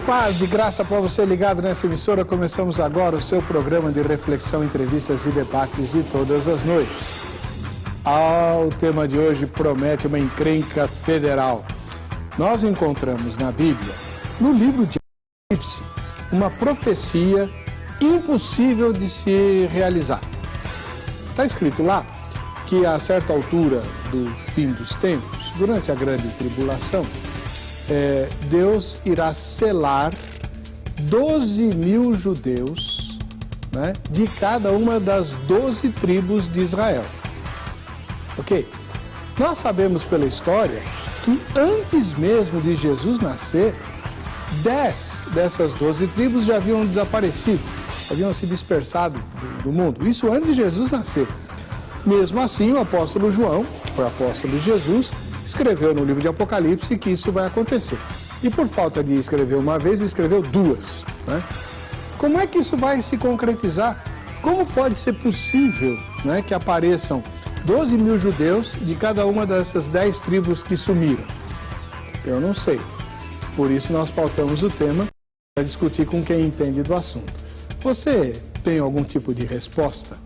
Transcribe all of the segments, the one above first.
Paz e graça para você ligado nessa emissora. Começamos agora o seu programa de reflexão, entrevistas e debates de todas as noites. O tema de hoje promete uma encrenca federal. Nós encontramos na Bíblia, no livro de Apocalipse, uma profecia impossível de se realizar. Está escrito lá que a certa altura do fim dos tempos, durante a grande tribulação, Deus irá selar 12 mil judeus, né, de cada uma das 12 tribos de Israel. Ok? Nós sabemos pela história que antes mesmo de Jesus nascer, 10 dessas 12 tribos já haviam desaparecido, haviam se dispersado do mundo. Isso antes de Jesus nascer. Mesmo assim, o apóstolo João, que foi apóstolo de Jesus, escreveu no livro de Apocalipse que isso vai acontecer. E por falta de escrever uma vez, escreveu duas. Né? Como é que isso vai se concretizar? Como pode ser possível, né, que apareçam 12 mil judeus de cada uma dessas 10 tribos que sumiram? Eu não sei. Por isso nós pautamos o tema para discutir com quem entende do assunto. Você tem algum tipo de resposta?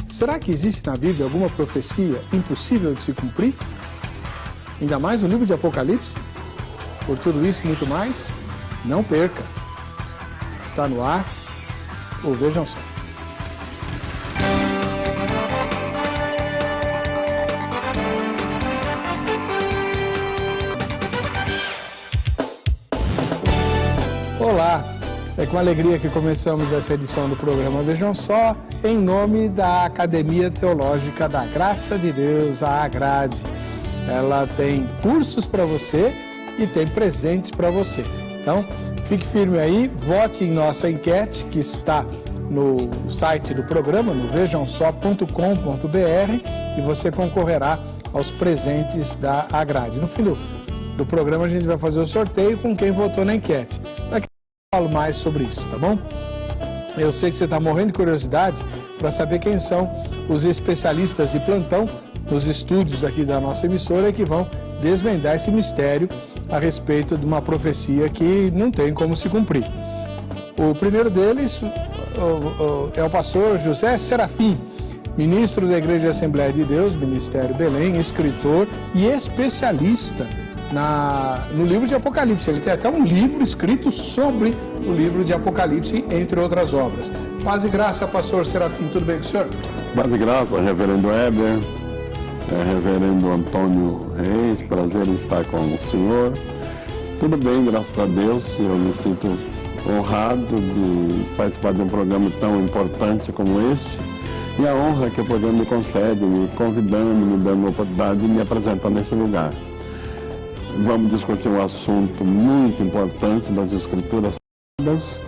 Será que existe na Bíblia alguma profecia impossível de se cumprir? Ainda mais no livro de Apocalipse? Por tudo isso e muito mais, não perca. Está no ar, ou vejam só. Olá, é com alegria que começamos essa edição do programa Vejam Só, em nome da Academia Teológica da Graça de Deus, a Agrade. Ela tem cursos para você e tem presentes para você. Então, fique firme aí, vote em nossa enquete que está no site do programa, no vejamsó.com.br, e você concorrerá aos presentes da Agrade. No fim do programa a gente vai fazer o sorteio com quem votou na enquete. Daqui a pouco eu falo mais sobre isso, tá bom? Eu sei que você está morrendo de curiosidade para saber quem são os especialistas de plantão nos estúdios aqui da nossa emissora que vão desvendar esse mistério a respeito de uma profecia que não tem como se cumprir. O primeiro deles é o pastor José Serafim, ministro da Igreja Assembleia de Deus, Ministério Belém, escritor e especialista no livro de Apocalipse. Ele tem até um livro escrito sobre o livro de Apocalipse, entre outras obras. Paz e graça, pastor Serafim, tudo bem com o senhor? Paz e graça, reverendo Weber, reverendo Antônio Reis, prazer em estar com o senhor. Tudo bem, graças a Deus, eu me sinto honrado de participar de um programa tão importante como este, e a honra que o programa me concede, me convidando, me dando a oportunidade de me apresentar nesse lugar. Vamos discutir um assunto muito importante das Escrituras Sagradas,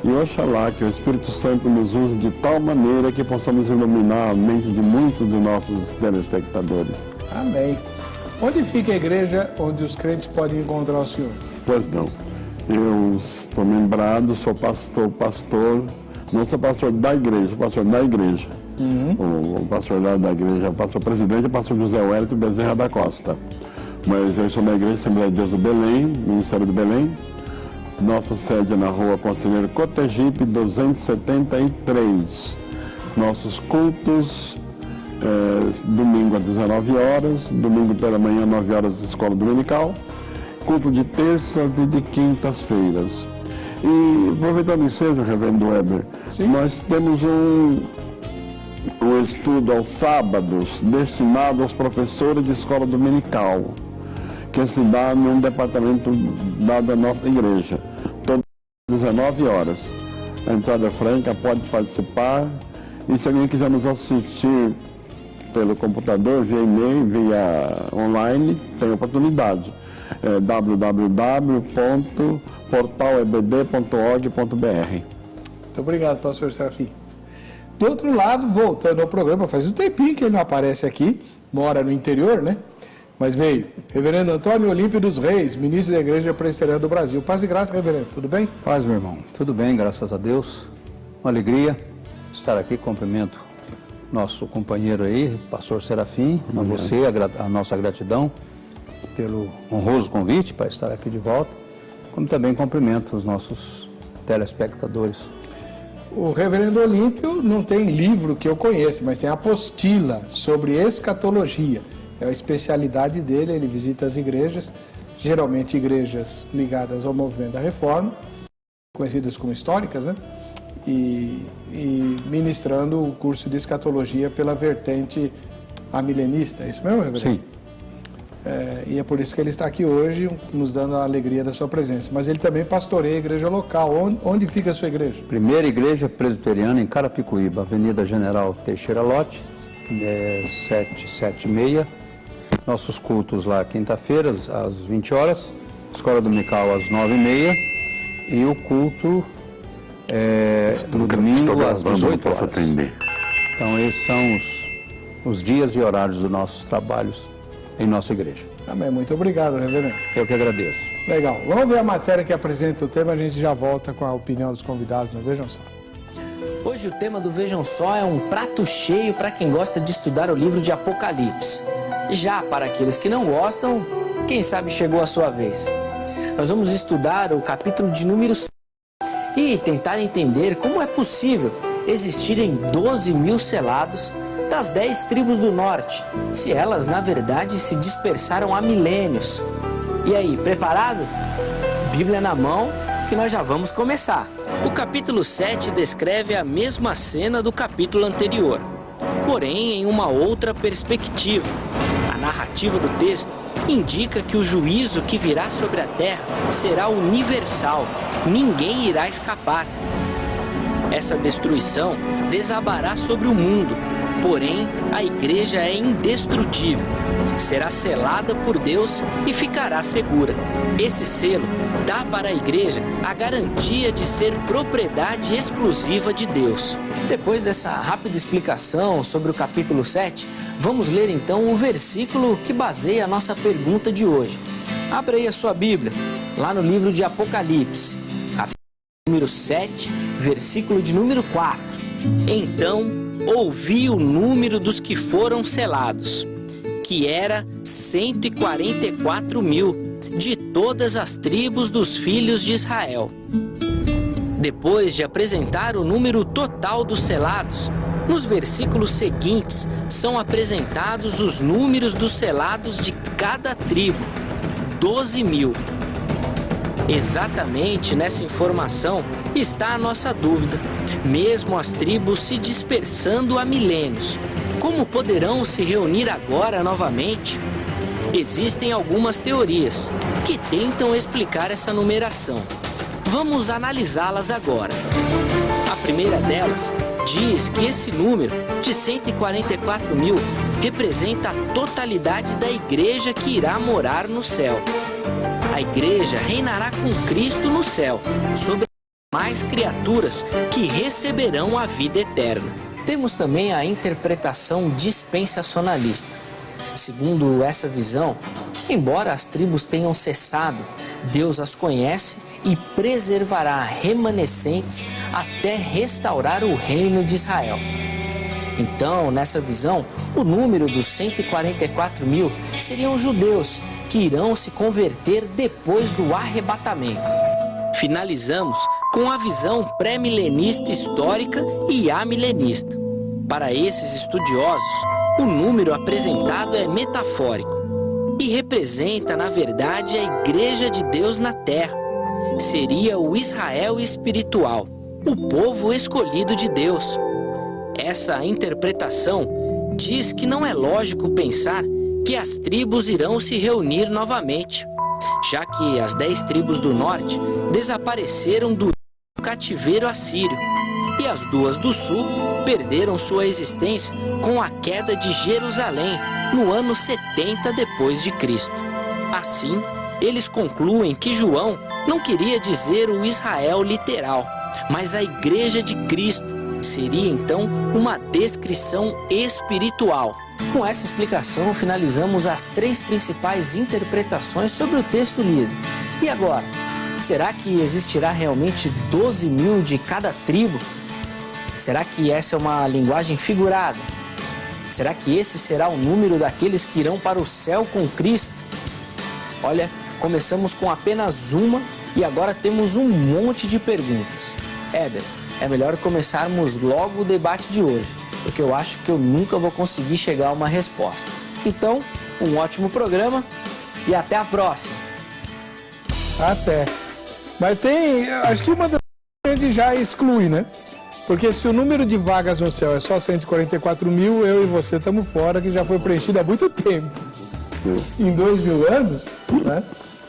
e oxalá que o Espírito Santo nos use de tal maneira que possamos iluminar a mente de muitos dos nossos telespectadores. Amém. Onde fica a igreja onde os crentes podem encontrar o senhor? Pois não. Eu estou membrado, sou pastor, não sou pastor da igreja, sou pastor da igreja. O pastor lá da igreja, o pastor presidente é o pastor José Wellington Bezerra da Costa. Mas eu sou da Igreja Assembleia de Deus do Belém, Ministério do Belém. Nossa sede é na rua Conselheiro Cotegipe, 273. Nossos cultos, domingo às 19 horas, domingo pela manhã, 9 horas, escola dominical. Culto de terça e de quintas-feiras. E, aproveitando o ensejo, reverendo Weber, sim, nós temos um estudo aos sábados destinado aos professores de escola dominical, que se dá num departamento da nossa igreja, todas as 19 horas. A entrada é franca, pode participar, e se alguém quiser nos assistir pelo computador, via e-mail, via online, tem oportunidade. É www.portalebd.org.br. Muito obrigado, pastor Serafim. Do outro lado, voltando ao programa, faz um tempinho que ele não aparece aqui, mora no interior, né? Mas veio. Reverendo Antônio Olímpio dos Reis, ministro da Igreja Presbiteriana do Brasil. Paz e graça, reverendo. Tudo bem? Paz, meu irmão. Tudo bem, graças a Deus. Uma alegria estar aqui. Cumprimento nosso companheiro aí, pastor Serafim, a você, a nossa gratidão pelo honroso convite para estar aqui de volta. como também cumprimento os nossos telespectadores. O reverendo Olímpio não tem livro que eu conheça, mas tem apostila sobre escatologia. É a especialidade dele, ele visita as igrejas, geralmente igrejas ligadas ao movimento da Reforma, conhecidas como históricas, né? E ministrando o curso de escatologia pela vertente amilenista. É isso mesmo, reverendo? Sim. E é por isso que ele está aqui hoje, nos dando a alegria da sua presença. Mas ele também pastoreia a igreja local. Onde fica a sua igreja? Primeira Igreja Presbiteriana em Carapicuíba, Avenida General Teixeira Lott, 776. Nossos cultos lá quinta-feiras, às 20 horas, Escola Dominical às 9h30 e o culto no domingo às 18 horas. Então esses são os dias e horários dos nossos trabalhos em nossa igreja. Amém. Muito obrigado, reverendo. Eu que agradeço. Legal. Vamos ver a matéria que apresenta o tema, a gente já volta com a opinião dos convidados no Vejam Só. Hoje o tema do Vejam Só é um prato cheio para quem gosta de estudar o livro de Apocalipse. Já para aqueles que não gostam, quem sabe chegou a sua vez. Nós vamos estudar o capítulo de número 7 e tentar entender como é possível existirem 12.000 selados das 10 tribos do norte, se elas na verdade se dispersaram há milênios. E aí, preparado? Bíblia na mão, que nós já vamos começar. O capítulo 7 descreve a mesma cena do capítulo anterior, porém em uma outra perspectiva. A narrativa do texto indica que o juízo que virá sobre a terra será universal, ninguém irá escapar. Essa destruição desabará sobre o mundo, porém a igreja é indestrutível, será selada por Deus e ficará segura. Esse selo dá para a igreja a garantia de ser propriedade exclusiva de Deus. Depois dessa rápida explicação sobre o capítulo 7, vamos ler então o versículo que baseia a nossa pergunta de hoje. Abra aí a sua Bíblia, lá no livro de Apocalipse, capítulo número 7, versículo de número 4. Então ouvi o número dos que foram selados, que era 144.000 de todas as tribos dos filhos de Israel. Depois de apresentar o número total dos selados, nos versículos seguintes são apresentados os números dos selados de cada tribo, 12.000. Exatamente nessa informação está a nossa dúvida. Mesmo as tribos se dispersando há milênios, como poderão se reunir agora novamente? Existem algumas teorias que tentam explicar essa numeração. Vamos analisá-las agora. A primeira delas diz que esse número de 144.000 representa a totalidade da igreja que irá morar no céu. A igreja reinará com Cristo no céu, sobre mais criaturas que receberão a vida eterna. Temos também a interpretação dispensacionalista. Segundo essa visão, embora as tribos tenham cessado, Deus as conhece e preservará remanescentes até restaurar o reino de Israel. Então, nessa visão, o número dos 144.000 seriam judeus que irão se converter depois do arrebatamento. Finalizamos com a visão pré-milenista histórica e amilenista. Para esses estudiosos, o número apresentado é metafórico e representa, na verdade, a Igreja de Deus na Terra. Seria o Israel espiritual, o povo escolhido de Deus. Essa interpretação diz que não é lógico pensar que as tribos irão se reunir novamente, já que as 10 tribos do norte desapareceram do cativeiro assírio e as 2 do sul perderam sua existência com a queda de Jerusalém no ano 70 depois de Cristo. Assim, eles concluem que João não queria dizer o Israel literal, mas a Igreja de Cristo. Seria então uma descrição espiritual. Com essa explicação, finalizamos as 3 principais interpretações sobre o texto lido. E agora? Será que existirá realmente 12.000 de cada tribo? Será que essa é uma linguagem figurada? Será que esse será o número daqueles que irão para o céu com Cristo? Olha, começamos com apenas uma E agora temos um monte de perguntas. Heber, é melhor começarmos logo o debate de hoje, porque eu acho que eu nunca vou conseguir chegar a uma resposta. Então, um ótimo programa e até a próxima. Até. Mas tem, acho que uma das coisas a gente já exclui, né? Porque se o número de vagas no céu é só 144 mil, eu e você estamos fora, que já foi preenchido há muito tempo. Em 2.000 anos, né?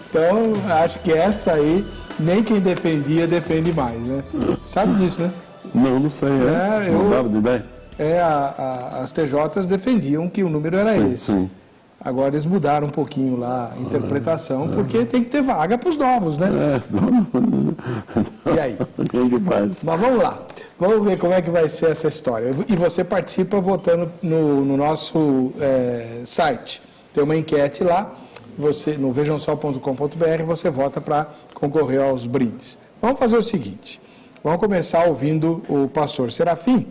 Então, acho que essa aí, nem quem defendia, defende mais, né? Sabe disso, né? Não sei, mudaram de ideia? As TJs defendiam que o número era esse. Sim. Agora eles mudaram um pouquinho lá a interpretação, porque tem que ter vaga para os novos, né? E aí? Mas vamos lá. Vamos ver como é que vai ser essa história. E você participa votando no nosso site. Tem uma enquete lá, você no vejamsol.com.br, você vota para concorrer aos brindes. Vamos fazer o seguinte, vamos começar ouvindo o pastor Serafim,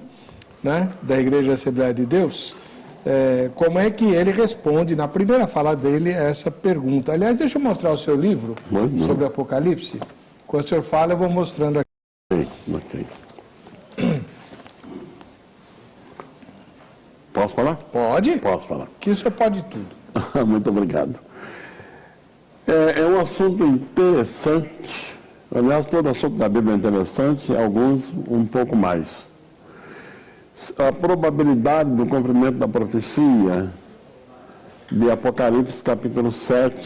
né, da Igreja Assembleia de Deus, como é que ele responde, na primeira fala dele, essa pergunta. Aliás, deixa eu mostrar o seu livro sobre Apocalipse. Quando o senhor fala, eu vou mostrando aqui. Ok. Posso falar? Pode? Posso falar. Que o senhor pode tudo. Muito obrigado. É um assunto interessante. Aliás, todo assunto da Bíblia é interessante, alguns um pouco mais. A probabilidade do cumprimento da profecia de Apocalipse capítulo 7,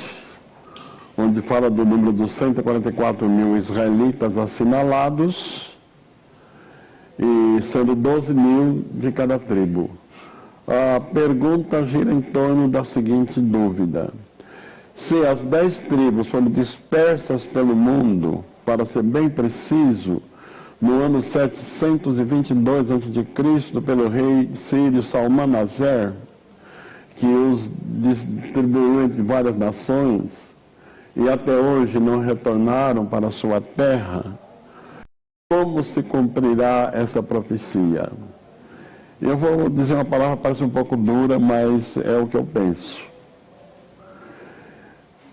onde fala do número dos 144 mil israelitas assinalados, e sendo 12 mil de cada tribo. A pergunta gira em torno da seguinte dúvida: se as 10 tribos foram dispersas pelo mundo, para ser bem preciso, no ano 722 a.C., pelo rei sírio Salmanaser, que os distribuiu entre várias nações, e até hoje não retornaram para a sua terra, como se cumprirá essa profecia? Eu vou dizer uma palavra que parece um pouco dura, mas é o que eu penso.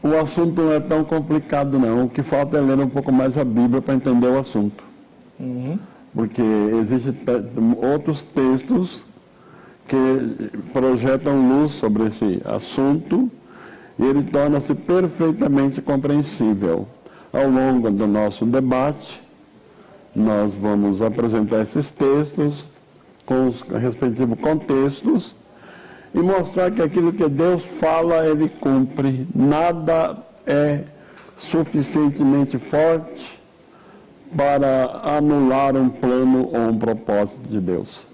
O assunto não é tão complicado, não. O que falta é ler um pouco mais a Bíblia para entender o assunto. Porque existem outros textos que projetam luz sobre esse assunto e ele torna-se perfeitamente compreensível. Ao longo do nosso debate, nós vamos apresentar esses textos com os respectivos contextos e mostrar que aquilo que Deus fala, Ele cumpre. Nada é suficientemente forte para anular um plano ou um propósito de Deus.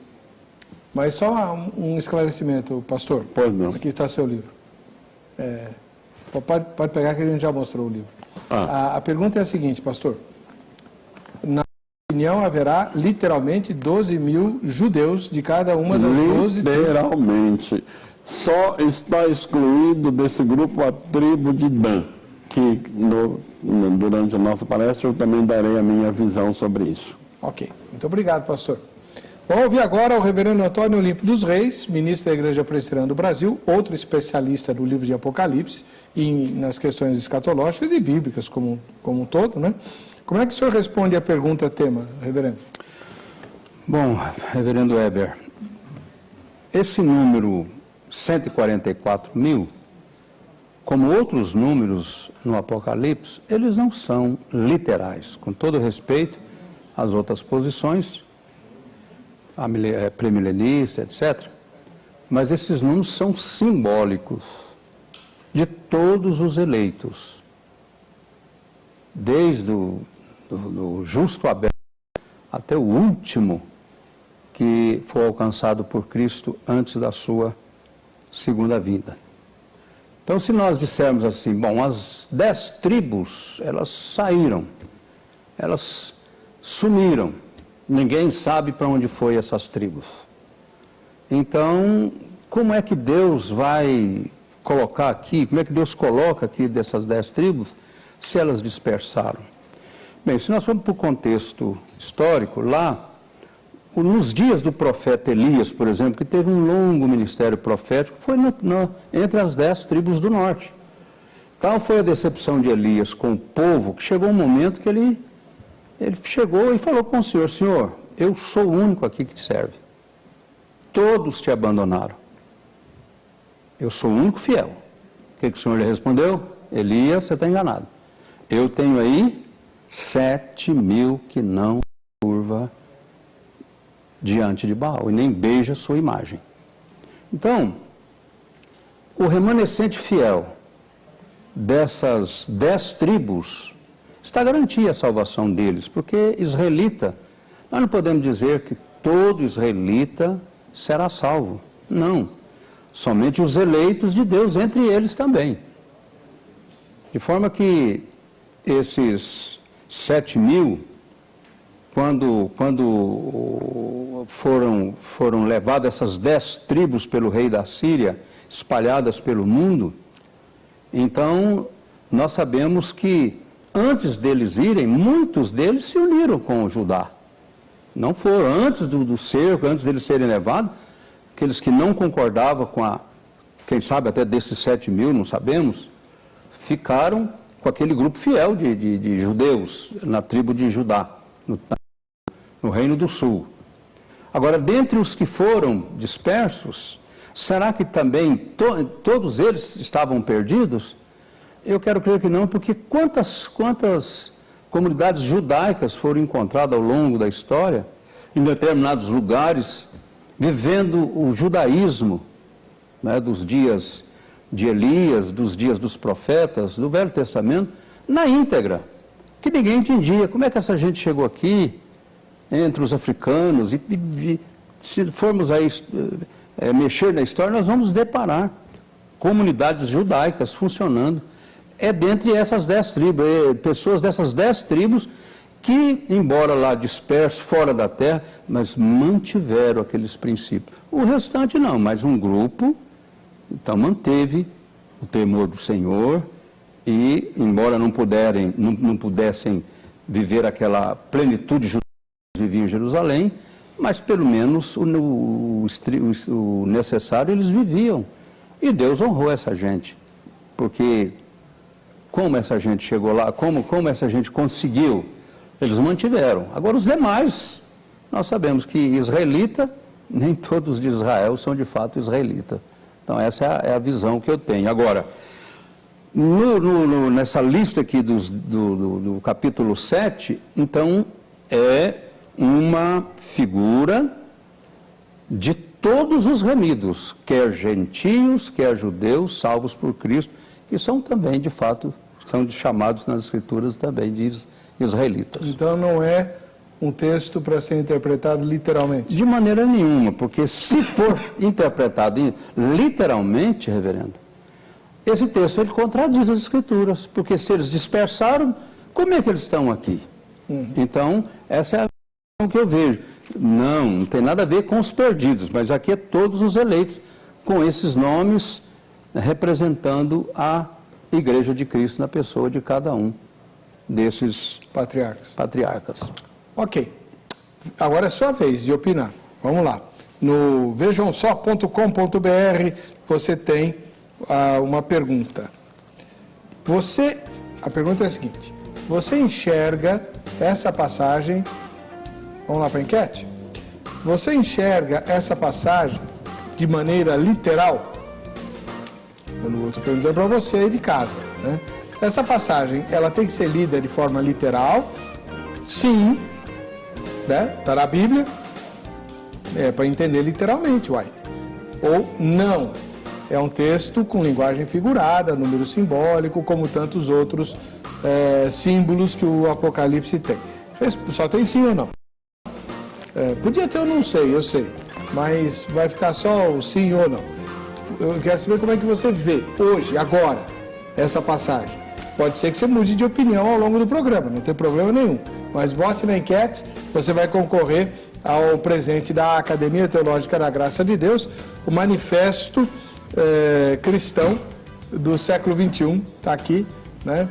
Mas só um esclarecimento, pastor. Pois não. Aqui está seu livro. Pode pegar que a gente já mostrou o livro. A pergunta é a seguinte, pastor. Na opinião, haverá literalmente 12 mil judeus de cada uma das 12 tribos? Literalmente. Só está excluído desse grupo a tribo de Dan, que durante a nossa palestra eu também darei a minha visão sobre isso. Ok. Muito obrigado, pastor. Vamos ouvir agora o reverendo Antônio Olímpio dos Reis, ministro da Igreja Presbiteriana do Brasil, outro especialista no livro de Apocalipse e nas questões escatológicas e bíblicas como um todo, né? Como é que o senhor responde à pergunta tema, reverendo? Bom, reverendo Heber, esse número 144 mil, como outros números no Apocalipse, eles não são literais, com todo respeito às outras posições, a pré-milenista, etc. Mas esses números são simbólicos de todos os eleitos, desde do justo Abel até o último que foi alcançado por Cristo antes da sua segunda vinda. Então, se nós dissermos assim, bom, as 10 tribos, elas saíram, elas sumiram, ninguém sabe para onde foi essas tribos. Então, como é que Deus vai colocar aqui, como é que Deus coloca aqui dessas 10 tribos, se elas dispersaram? Bem, se nós formos para o contexto histórico, lá, nos dias do profeta Elias, por exemplo, que teve um longo ministério profético, foi entre as 10 tribos do norte. Tal foi a decepção de Elias com o povo, que chegou um momento que ele chegou e falou com o Senhor: Senhor, eu sou o único aqui que te serve. Todos te abandonaram. Eu sou o único fiel. O que o Senhor lhe respondeu? Elias, você está enganado. Eu tenho aí 7.000 que não curva diante de Baal e nem beija sua imagem. Então, o remanescente fiel dessas 10 tribos está garantia a salvação deles, porque israelita, nós não podemos dizer que todo israelita será salvo. Não, somente os eleitos de Deus, entre eles também. De forma que esses 7.000, quando foram levadas essas 10 tribos pelo rei da Síria, espalhadas pelo mundo, então nós sabemos que antes deles irem, muitos deles se uniram com o Judá. Não foram antes do cerco, antes deles serem levados, aqueles que não concordavam com quem sabe até desses 7.000, não sabemos, ficaram com aquele grupo fiel de judeus na tribo de Judá, no Reino do Sul. Agora, dentre os que foram dispersos, será que também todos eles estavam perdidos? Eu quero crer que não, porque quantas comunidades judaicas foram encontradas ao longo da história, em determinados lugares, vivendo o judaísmo, né, dos dias de Elias, dos dias dos profetas, do Velho Testamento, na íntegra, que ninguém entendia. Como é que essa gente chegou aqui, entre os africanos, e se formos aí mexer na história, nós vamos deparar comunidades judaicas funcionando. É dentre essas 10 tribos, pessoas dessas 10 tribos que, embora lá dispersos, fora da terra, mas mantiveram aqueles princípios. O restante não, mas um grupo, então, manteve o temor do Senhor e, embora não pudessem viver aquela plenitude judaica que viviam em Jerusalém, mas pelo menos o necessário eles viviam. E Deus honrou essa gente, porque como essa gente chegou lá, como essa gente conseguiu, eles mantiveram. Agora os demais, nós sabemos que israelita, nem todos de Israel são de fato israelita. Então essa é a visão que eu tenho. Agora, nessa lista aqui do capítulo 7, então é uma figura de todos os remidos, quer gentios, quer judeus, salvos por Cristo, que são também, de fato, são chamados nas Escrituras também de israelitas. Então não é um texto para ser interpretado literalmente? De maneira nenhuma, porque se for interpretado literalmente, reverendo, esse texto ele contradiz as Escrituras, porque se eles dispersaram, como é que eles estão aqui? Então, essa é a visão que eu vejo. Não tem nada a ver com os perdidos, mas aqui é todos os eleitos, com esses nomes representando a Igreja de Cristo na pessoa de cada um desses patriarcas. Ok. Agora é sua vez de opinar. Vamos lá. No vejamsó.com.br você tem uma pergunta. A pergunta é a seguinte: você enxerga essa passagem... Vamos lá para a enquete? Você enxerga essa passagem de maneira literal? Eu estou perguntando para você aí de casa, né? Essa passagem, ela tem que ser lida de forma literal? Sim, né? Está na Bíblia, é para entender literalmente, uai. Ou não, é um texto com linguagem figurada, número simbólico, como tantos outros símbolos que o Apocalipse tem. Só tem sim ou não? Podia ter, eu não sei, eu sei, mas vai ficar só o sim ou não. Eu quero saber como é que você vê hoje, agora, essa passagem. Pode ser que você mude de opinião ao longo do programa, não tem problema nenhum. Mas vote na enquete, você vai concorrer ao presente da Academia Teológica da Graça de Deus, o Manifesto Cristão do século XXI, está aqui, né?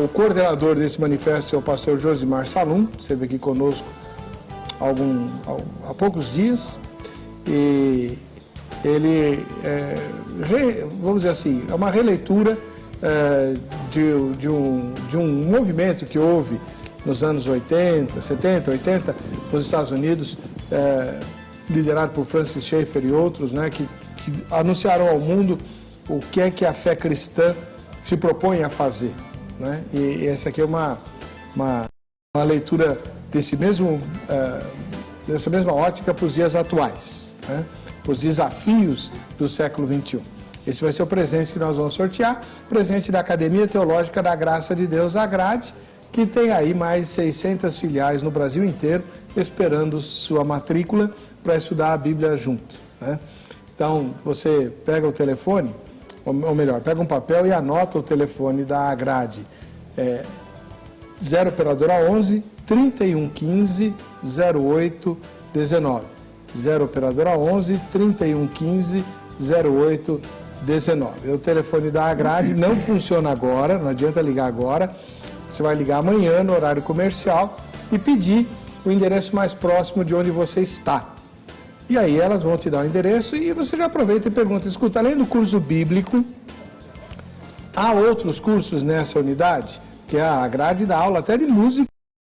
O coordenador desse manifesto é o pastor Josimar Salum, esteve aqui conosco há poucos dias, e ele, vamos dizer assim, é uma releitura de um movimento que houve nos anos 80, 70, 80, nos Estados Unidos, liderado por Francis Schaeffer e outros, né, que anunciaram ao mundo o que é que a fé cristã se propõe a fazer, né? E essa aqui é uma leitura dessa mesma ótica para os dias atuais, né? Para os desafios do século XXI. Esse vai ser o presente que nós vamos sortear, presente da Academia Teológica da Graça de Deus, a Grade, que tem aí mais de 600 filiais no Brasil inteiro, esperando sua matrícula para estudar a Bíblia junto, né? Então, você pega o telefone, ou melhor, pega um papel e anota o telefone da Grade. 0 operadora 11 3115 0819. 0 operadora 11 3115 0819. O telefone da Grade não funciona agora, não adianta ligar agora. Você vai ligar amanhã no horário comercial e pedir o endereço mais próximo de onde você está. E aí elas vão te dar o endereço e você já aproveita e pergunta: escuta, além do curso bíblico, há outros cursos nessa unidade? Que a Grade dá aula até de música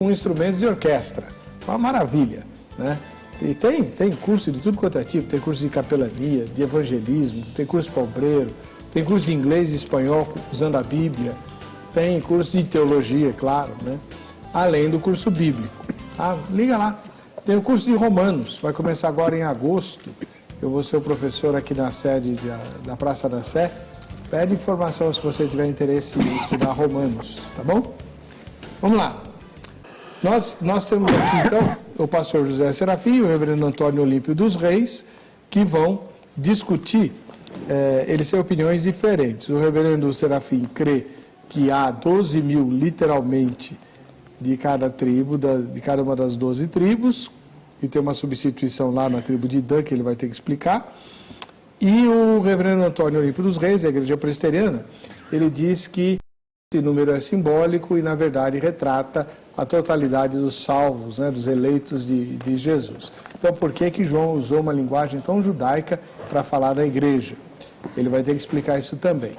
com instrumentos de orquestra. Uma maravilha, né? E tem curso de tudo quanto é tipo, tem curso de capelania, de evangelismo, tem curso para obreiro, tem curso de inglês e espanhol usando a Bíblia, tem curso de teologia, claro, né? Além do curso bíblico. Ah, liga lá. Tem o curso de Romanos, vai começar agora em agosto. Eu vou ser o professor aqui na sede da Praça da Sé. Pede informação se você tiver interesse em estudar Romanos, tá bom? Vamos lá. Nós temos aqui, então, o pastor José Serafim e o reverendo Antônio Olímpio dos Reis, que vão discutir, eles têm opiniões diferentes. O reverendo Serafim crê que há 12 mil, literalmente, de cada tribo, de cada uma das 12 tribos, e tem uma substituição lá na tribo de Dan, que ele vai ter que explicar. E o reverendo Antônio Olímpio dos Reis, da Igreja Presbiteriana, ele diz que esse número é simbólico e, na verdade, retrata a totalidade dos salvos, né, dos eleitos de Jesus. Então, por que João usou uma linguagem tão judaica para falar da igreja? Ele vai ter que explicar isso também.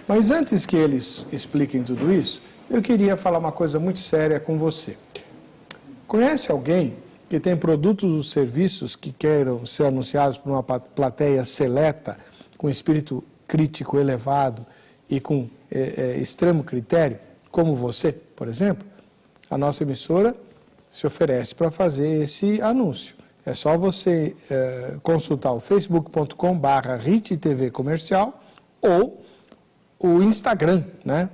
Mas antes que eles expliquem tudo isso, eu queria falar uma coisa muito séria com você. Conhece alguém que tem produtos ou serviços que queiram ser anunciados por uma plateia seleta, com espírito crítico elevado e com extremo critério, como você, por exemplo? A nossa emissora se oferece para fazer esse anúncio. É só você consultar o facebook.com/RITTV Comercial ou o Instagram, né?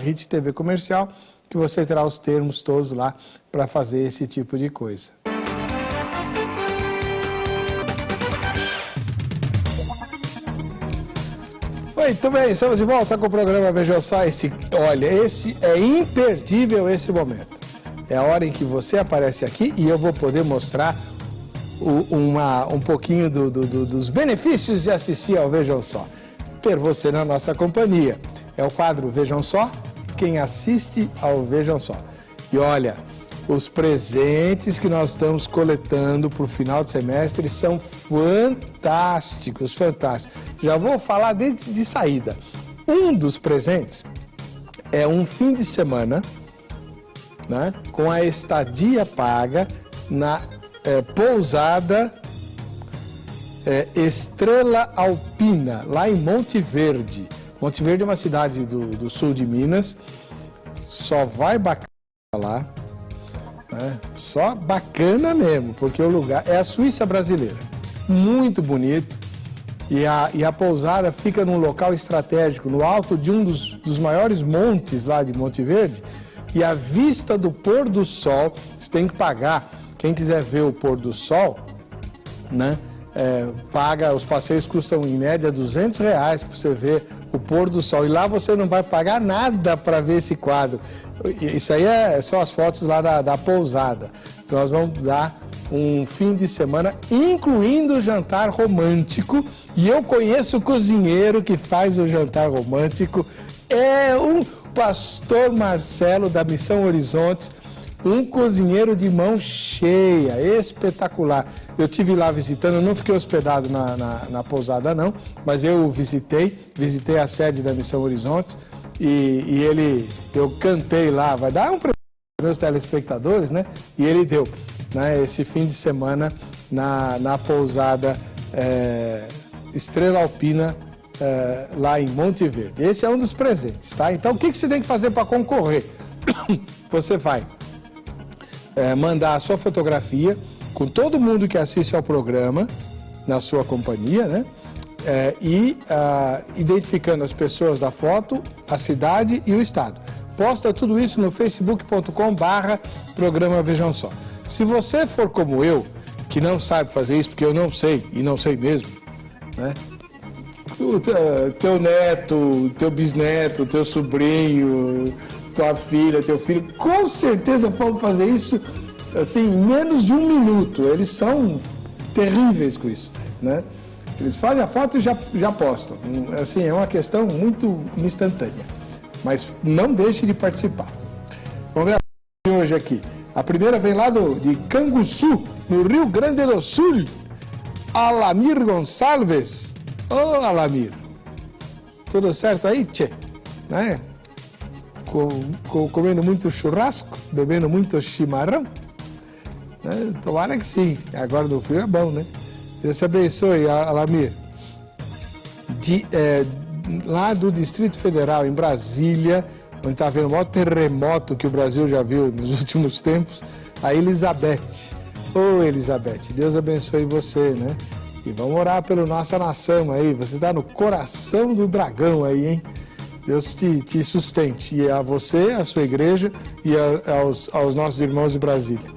@RITTV Comercial, que você terá os termos todos lá para fazer esse tipo de coisa. Muito bem, estamos de volta com o programa Vejam Só. Olha, esse é imperdível esse momento. É a hora em que você aparece aqui e eu vou poder mostrar um pouquinho dos benefícios de assistir ao Vejam Só. Ter você na nossa companhia. É o quadro Vejam Só, quem assiste ao Vejam Só. E olha, os presentes que nós estamos coletando para o final de semestre são fantásticos, fantásticos. Já vou falar desde de saída. Um dos presentes é um fim de semana, né, com a estadia paga na pousada Estrela Alpina, lá em Monte Verde. Monte Verde é uma cidade do sul de Minas. Só vai bacana lá, né? Só bacana mesmo, porque o lugar é a Suíça brasileira. Muito bonito. E a pousada fica num local estratégico, no alto de um dos maiores montes lá de Monte Verde. E a vista do pôr do sol, você tem que pagar. Quem quiser ver o pôr do sol, né? Paga, os passeios custam em média R$200 para você ver o pôr do sol. E lá você não vai pagar nada para ver esse quadro. Isso aí são as fotos lá da pousada. Nós vamos dar um fim de semana, incluindo o jantar romântico. E eu conheço o cozinheiro que faz o jantar romântico. É o pastor Marcelo, da Missão Horizontes. Um cozinheiro de mão cheia, espetacular. Eu estive lá visitando, eu não fiquei hospedado na pousada não, mas eu visitei a sede da Missão Horizontes e eu cantei lá, vai dar um presente para meus telespectadores, né? E ele deu, né, esse fim de semana na pousada Estrela Alpina, lá em Monte Verde. Esse é um dos presentes, tá? Então, o que você tem que fazer para concorrer? Você vai mandar a sua fotografia com todo mundo que assiste ao programa, na sua companhia, né? Identificando as pessoas da foto, a cidade e o estado. Posta tudo isso no facebook.com/programa Vejam Só. Se você for como eu, que não sabe fazer isso, porque eu não sei, e não sei mesmo, né? O teu neto, teu bisneto, teu sobrinho, tua filha, teu filho, com certeza vão fazer isso assim, em menos de 1 minuto. Eles são terríveis com isso, né? Eles fazem a foto e já postam. Assim, é uma questão muito instantânea. Mas não deixe de participar. Vamos ver a hoje aqui. A primeira vem lá de Canguçu, no Rio Grande do Sul. Alamir Gonçalves. Ô, Alamir. Tudo certo aí, tchê? Né? Comendo muito churrasco, bebendo muito chimarrão? Tomara que sim. Agora no frio é bom, né? Deus te abençoe, Alamir. Lá do Distrito Federal, em Brasília, onde está havendo o maior terremoto que o Brasil já viu nos últimos tempos, a Elizabeth. Ô, Elizabeth, Deus abençoe você, né? E vamos orar pela nossa nação aí. Você está no coração do dragão aí, hein? Deus te sustente. E a você, a sua igreja e aos nossos irmãos de Brasília.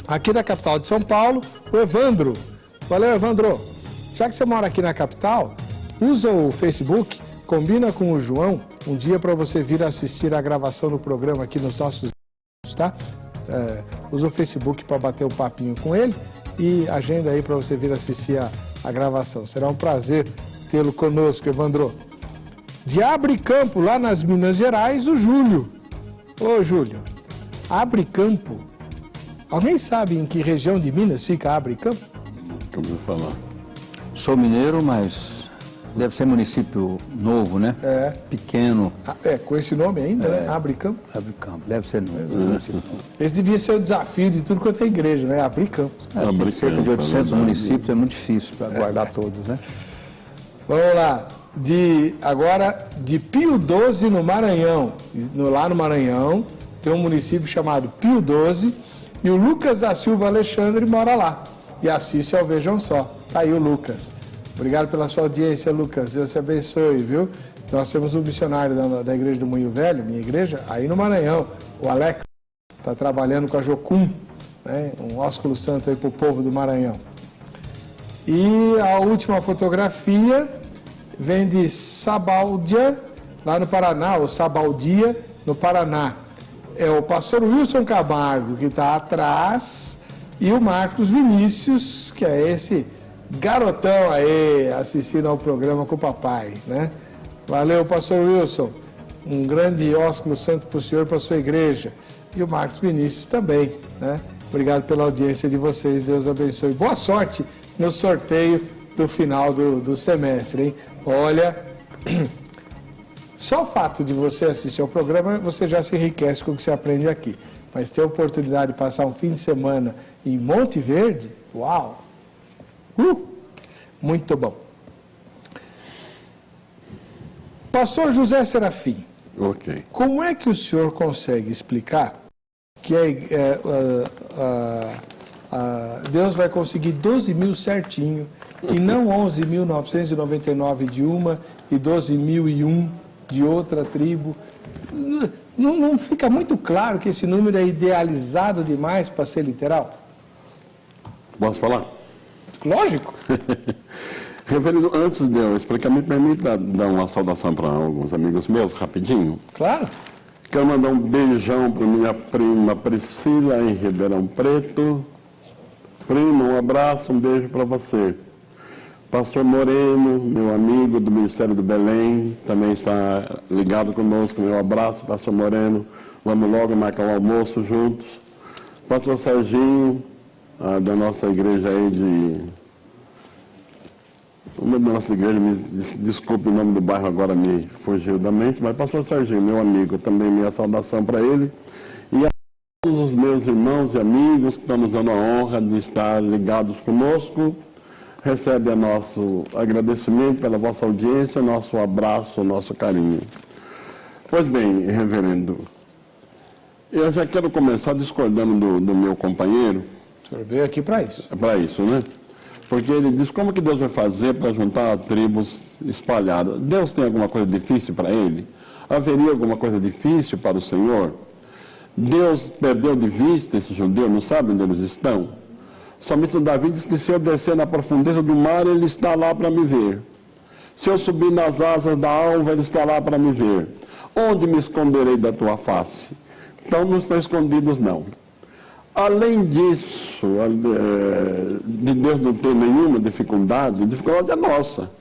Aqui da capital de São Paulo, o Evandro. Valeu, Evandro. Já que você mora aqui na capital, usa o Facebook, combina com o João um dia para você vir assistir a gravação do programa aqui nos nossos vídeos, tá? Usa o Facebook para bater um papinho com ele e agenda aí para você vir assistir a gravação. Será um prazer tê-lo conosco, Evandro. De Abre Campo, lá nas Minas Gerais, o Júlio. Ô, Júlio, Abre Campo. Alguém sabe em que região de Minas fica Abre Campo? Como eu falar? Sou mineiro, mas deve ser município novo, né? Pequeno. Com esse nome ainda, né? Abre Campo? Abre Campo, deve ser novo. Esse devia ser o desafio de tudo quanto é igreja, né? Abrir campo. Tem cerca de 800 municípios, é muito difícil para guardar todos, né? Vamos lá. Agora, de Pio XII no Maranhão. Lá no Maranhão, tem um município chamado Pio XII e o Lucas da Silva Alexandre mora lá. E assiste ao Vejam Só. Tá aí o Lucas. Obrigado pela sua audiência, Lucas. Deus te abençoe, viu? Nós temos um missionário da Igreja do Moinho Velho, minha igreja, aí no Maranhão, o Alex, está trabalhando com a Jocum, né? Um ósculo santo aí para o povo do Maranhão. E a última fotografia vem de Sabaldia, lá no Paraná, ou Sabaldia, no Paraná. É o pastor Wilson Camargo, que está atrás, e o Marcos Vinícius, que é esse garotão aí, assistindo ao programa com o papai, né? Valeu, pastor Wilson. Um grande ósculo santo para o senhor e para a sua igreja. E o Marcos Vinícius também, né? Obrigado pela audiência de vocês, Deus abençoe. Boa sorte no sorteio do final do semestre, hein? Olha, só o fato de você assistir ao programa, você já se enriquece com o que você aprende aqui. Mas ter a oportunidade de passar um fim de semana em Monte Verde, uau! Muito bom. Pastor José Serafim, como é que o senhor consegue explicar que Deus vai conseguir 12 mil certinho e não 11.999 de uma e 12.001 de outra tribo? Não fica muito claro que esse número é idealizado demais para ser literal? Posso falar? Lógico. Referido, antes de eu explicar, me permite dar uma saudação para alguns amigos meus, rapidinho? Claro. Quero mandar um beijão para minha prima Priscila, em Ribeirão Preto. Prima, um abraço, um beijo para você. Pastor Moreno, meu amigo do Ministério do Belém, também está ligado conosco. Meu abraço, Pastor Moreno. Vamos logo marcar um almoço juntos. Pastor Serginho, da nossa igreja aí o nome da nossa igreja, desculpe o nome do bairro agora me fugiu da mente, mas pastor Serginho, meu amigo, também minha saudação para ele. E a todos os meus irmãos e amigos que estão nos dando a honra de estar ligados conosco, recebe nosso agradecimento pela vossa audiência, nosso abraço, nosso carinho. Pois bem, reverendo, eu já quero começar discordando do meu companheiro. O senhor veio aqui para isso. É para isso, né? Porque ele diz, como que Deus vai fazer para juntar tribos espalhadas? Deus tem alguma coisa difícil para ele? Haveria alguma coisa difícil para o Senhor? Deus perdeu de vista esses judeus, não sabe onde eles estão? O salmista Davi diz que se eu descer na profundeza do mar, ele está lá para me ver. Se eu subir nas asas da alva, ele está lá para me ver. Onde me esconderei da tua face? Então não estão escondidos, não. Além disso, de Deus não ter nenhuma dificuldade é nossa.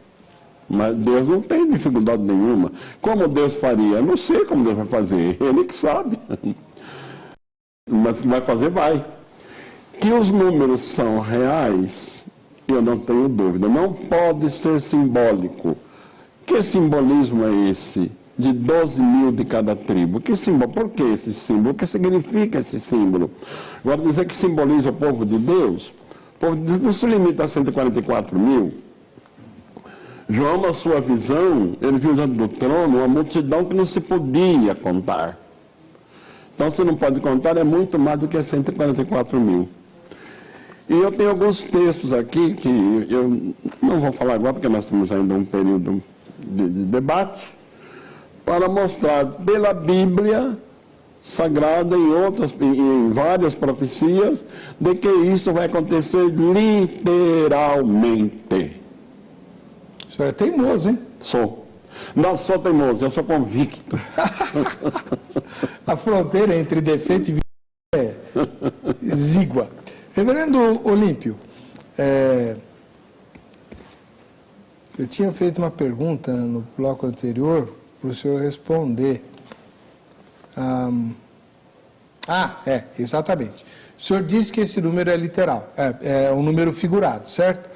Mas Deus não tem dificuldade nenhuma. Como Deus faria? Eu não sei como Deus vai fazer, Ele que sabe. Mas que vai fazer, vai. Que os números são reais, eu não tenho dúvida. Não pode ser simbólico. Que simbolismo é esse? De 12 mil de cada tribo. Que símbolo? Por que esse símbolo? O que significa esse símbolo? Agora, dizer que simboliza o povo de Deus, o povo de Deus não se limita a 144 mil. João, na sua visão, ele viu diante do trono uma multidão que não se podia contar. Então, se não pode contar, é muito mais do que 144 mil. E eu tenho alguns textos aqui que eu não vou falar agora, porque nós temos ainda um período de debate, para mostrar pela Bíblia Sagrada em várias profecias, de que isso vai acontecer literalmente. O senhor é teimoso, hein? Sou. Não sou teimoso, eu sou convicto. A fronteira entre defeito e é exígua. Reverendo Olímpio, eu tinha feito uma pergunta no bloco anterior para o senhor responder. Exatamente. O senhor disse que esse número é literal, é um número figurado, certo?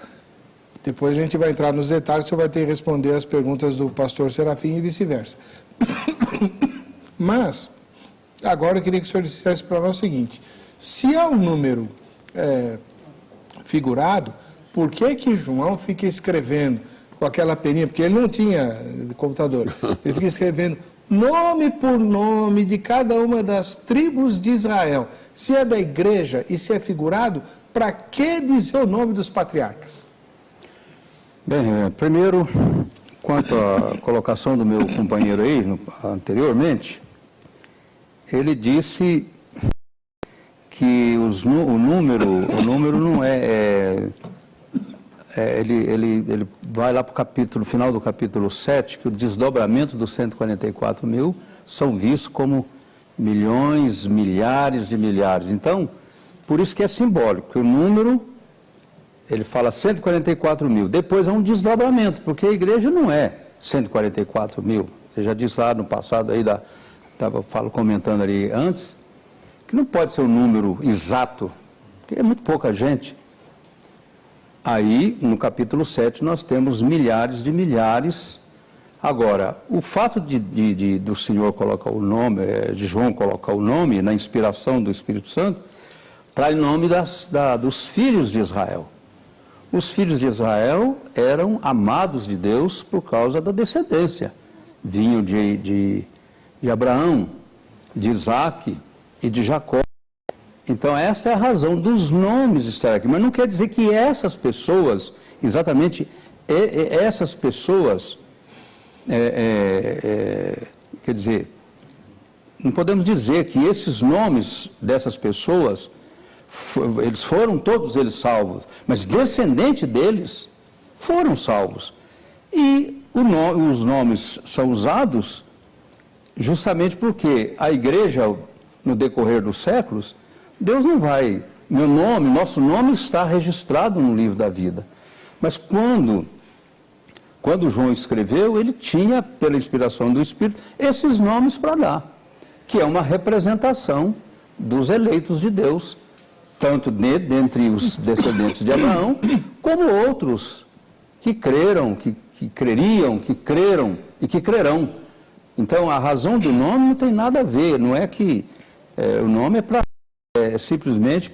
Depois a gente vai entrar nos detalhes, o senhor vai ter que responder as perguntas do pastor Serafim e vice-versa. Mas, agora eu queria que o senhor dissesse para nós o seguinte: se é um número figurado, por que João fica escrevendo com aquela peninha? Porque ele não tinha computador. Ele fica escrevendo nome por nome de cada uma das tribos de Israel. Se é da igreja e se é figurado, para que dizer o nome dos patriarcas? Bem, primeiro, quanto à colocação do meu companheiro aí, anteriormente, ele disse que o número não ele vai lá para o final do capítulo 7, que o desdobramento dos 144 mil são vistos como milhões, milhares de milhares. Então, por isso que é simbólico, que o número, ele fala 144 mil. Depois há um desdobramento, porque a igreja não é 144 mil. Você já disse lá no passado, aí estava comentando ali antes, que não pode ser um número exato, porque é muito pouca gente. Aí, no capítulo 7, nós temos milhares de milhares. Agora, o fato do Senhor colocar o nome, de João colocar o nome, na inspiração do Espírito Santo, traz o nome dos filhos de Israel. Os filhos de Israel eram amados de Deus por causa da descendência. Vinham de Abraão, de Isaac e de Jacó. Então, essa é a razão dos nomes estar aqui. Mas não quer dizer que essas pessoas, exatamente essas pessoas, quer dizer, não podemos dizer que esses nomes dessas pessoas, todos eles salvos, mas descendentes deles foram salvos. E os nomes são usados justamente porque a igreja, no decorrer dos séculos, Deus não vai, nosso nome está registrado no livro da vida. Mas quando João escreveu, ele tinha, pela inspiração do Espírito, esses nomes para dar. que é uma representação dos eleitos de Deus, tanto dentre os descendentes de Abraão, como outros que creram, que creriam, que creram e que crerão. Então, a razão do nome não tem nada a ver, não é que o nome é simplesmente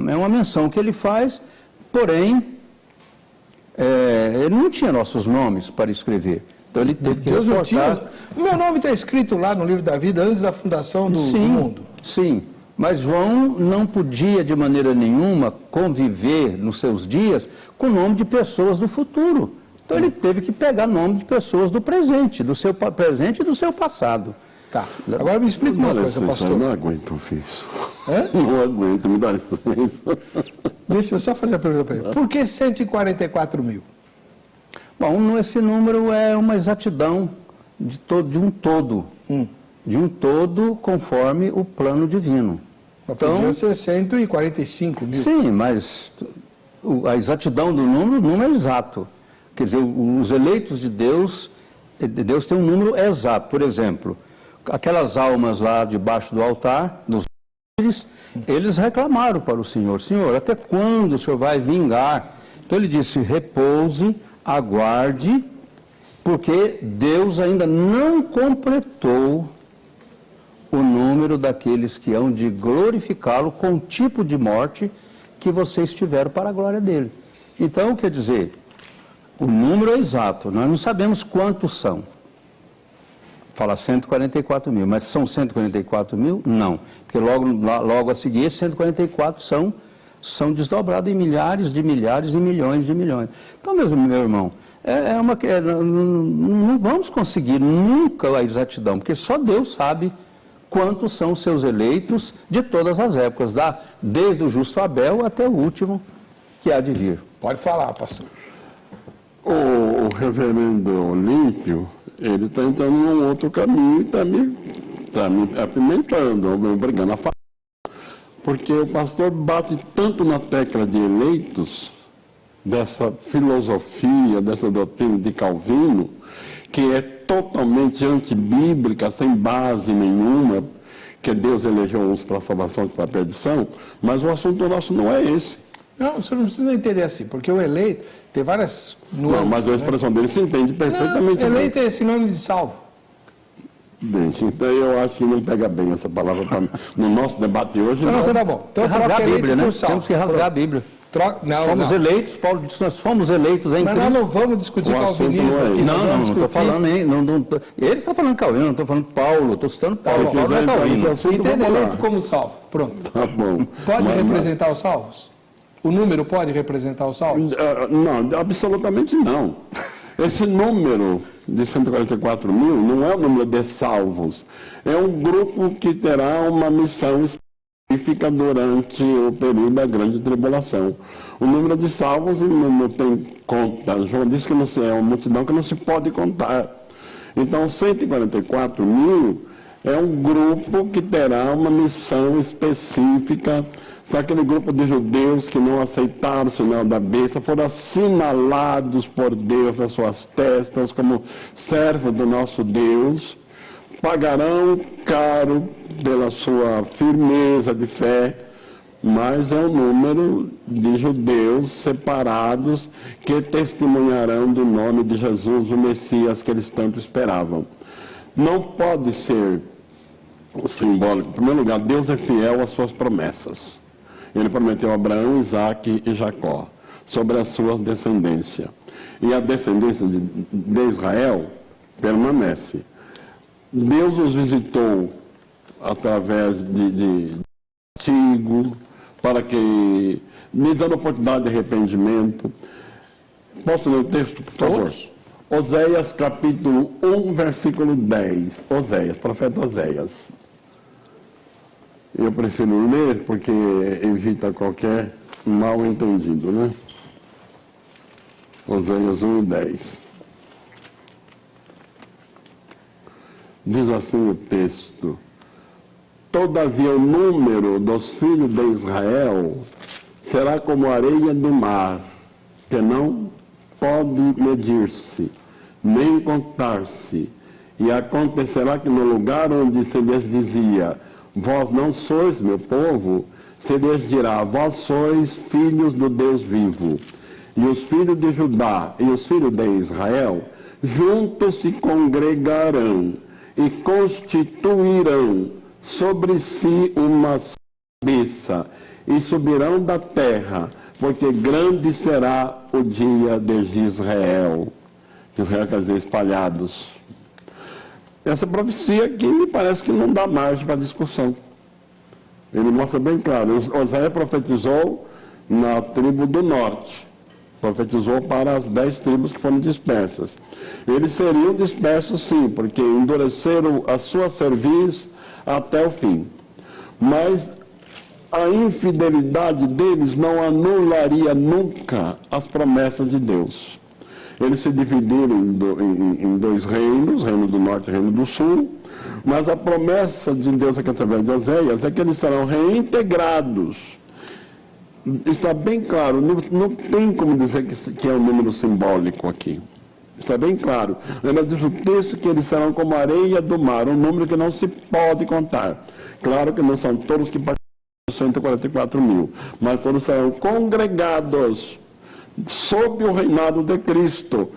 é uma menção que ele faz, porém, ele não tinha nossos nomes para escrever. Então ele teve que Deus não reportar. tinha. O meu nome está escrito lá no livro da vida antes da fundação do mundo. Sim, mas João não podia de maneira nenhuma conviver nos seus dias com o nome de pessoas do futuro. Então ele teve que pegar nome de pessoas do presente, do seu presente e do seu passado. Tá. Agora me explica uma coisa, pastor. Eu não aguento isso. Hã? Não aguento, me dá licença. Deixa eu só fazer a pergunta para ele. Por que 144 mil? Bom, esse número é uma exatidão de um todo. De um todo conforme o plano divino. Mas podia ser 145 mil. Sim, mas a exatidão do número é exato. Quer dizer, os eleitos de Deus tem um número exato. Por exemplo, aquelas almas lá debaixo do altar, dos mártires, eles reclamaram para o Senhor: Senhor, até quando o Senhor vai vingar? Então ele disse: repouse, aguarde, porque Deus ainda não completou o número daqueles que hão de glorificá-lo com o tipo de morte que vocês tiveram para a glória dele. Então, quer dizer, o número é exato, nós não sabemos quantos são. Fala 144 mil, mas são 144 mil? Não, porque logo a seguir, 144 são desdobrados em milhares e milhões de milhões. Então, meu irmão, não vamos conseguir nunca a exatidão, porque só Deus sabe quantos são os seus eleitos de todas as épocas, desde o justo Abel até o último que há de vir. Pode falar, pastor. O reverendo Olímpio, ele está entrando num outro caminho e está me apimentando, me obrigando a falar. Porque o pastor bate tanto na tecla de eleitos, dessa filosofia, dessa doutrina de Calvino, que é totalmente antibíblica, sem base nenhuma, que Deus elegeu uns para a salvação e para a perdição, mas o assunto nosso não é esse. Não, você não precisa entender assim, porque o eleito tem várias nuances. Não, mas a expressão dele se entende perfeitamente. Não, eleito é sinônimo de salvo. Gente, então eu acho que não pega bem essa palavra no nosso debate de hoje. Não, tá bom. Então troca eleito por salvo. Temos que rasgar a Bíblia. Fomos eleitos, Paulo disse, nós fomos eleitos em Cristo. Mas nós não vamos discutir calvinismo aqui. Não estou falando nem... Ele está falando Calvino, não estou falando Paulo, estou citando Paulo. Paulo não é Calvino. Entende eleito como salvo. Pronto. Tá bom. Pode representar os salvos? O número pode representar os salvos? Não, absolutamente não. Esse número de 144 mil não é o número de salvos. É um grupo que terá uma missão específica durante o período da grande tribulação. O número de salvos não tem conta. João disse que não é uma multidão que não se pode contar. Então, 144 mil é um grupo que terá uma missão específica. Foi aquele grupo de judeus que não aceitaram o sinal da besta, foram assinalados por Deus nas suas testas como servos do nosso Deus, pagarão caro pela sua firmeza de fé, mas é um número de judeus separados que testemunharão do nome de Jesus, o Messias que eles tanto esperavam. Não pode ser simbólico. Em primeiro lugar, Deus é fiel às suas promessas. Ele prometeu a Abraão, Isaque e Jacó, sobre a sua descendência. E a descendência de Israel permanece. Deus os visitou através de castigo, para que, me dando oportunidade de arrependimento. Posso ler o texto, por favor? Todos. Oséias, capítulo 1, versículo 10. Oséias, profeta Oséias. Eu prefiro ler porque evita qualquer mal entendido, né? Oséias 1 e 10. Diz assim o texto: todavia o número dos filhos de Israel será como a areia do mar, que não pode medir-se, nem contar-se, E acontecerá que no lugar onde se lhes dizia, vós não sois meu povo, se lhes dirá, vós sois filhos do Deus vivo. E os filhos de Judá e os filhos de Israel juntos se congregarão e constituirão sobre si uma cabeça e subirão da terra, porque grande será o dia de Israel. Israel quer dizer espalhados. Essa profecia aqui me parece que não dá margem para discussão. Ele mostra bem claro. Oséias profetizou na tribo do norte. Profetizou para as 10 tribos que foram dispersas. Eles seriam dispersos sim, porque endureceram a sua cerviz até o fim. Mas a infidelidade deles não anularia nunca as promessas de Deus. Eles se dividiram em 2 reinos, reino do norte e reino do sul, mas a promessa de Deus aqui através de Oséias é que eles serão reintegrados. Está bem claro, não tem como dizer que é um número simbólico aqui. Está bem claro. Lembra diz o texto que eles serão como a areia do mar, um número que não se pode contar. Claro que não são todos que participam dos 144 mil, mas todos serão congregados sob o reinado de Cristo,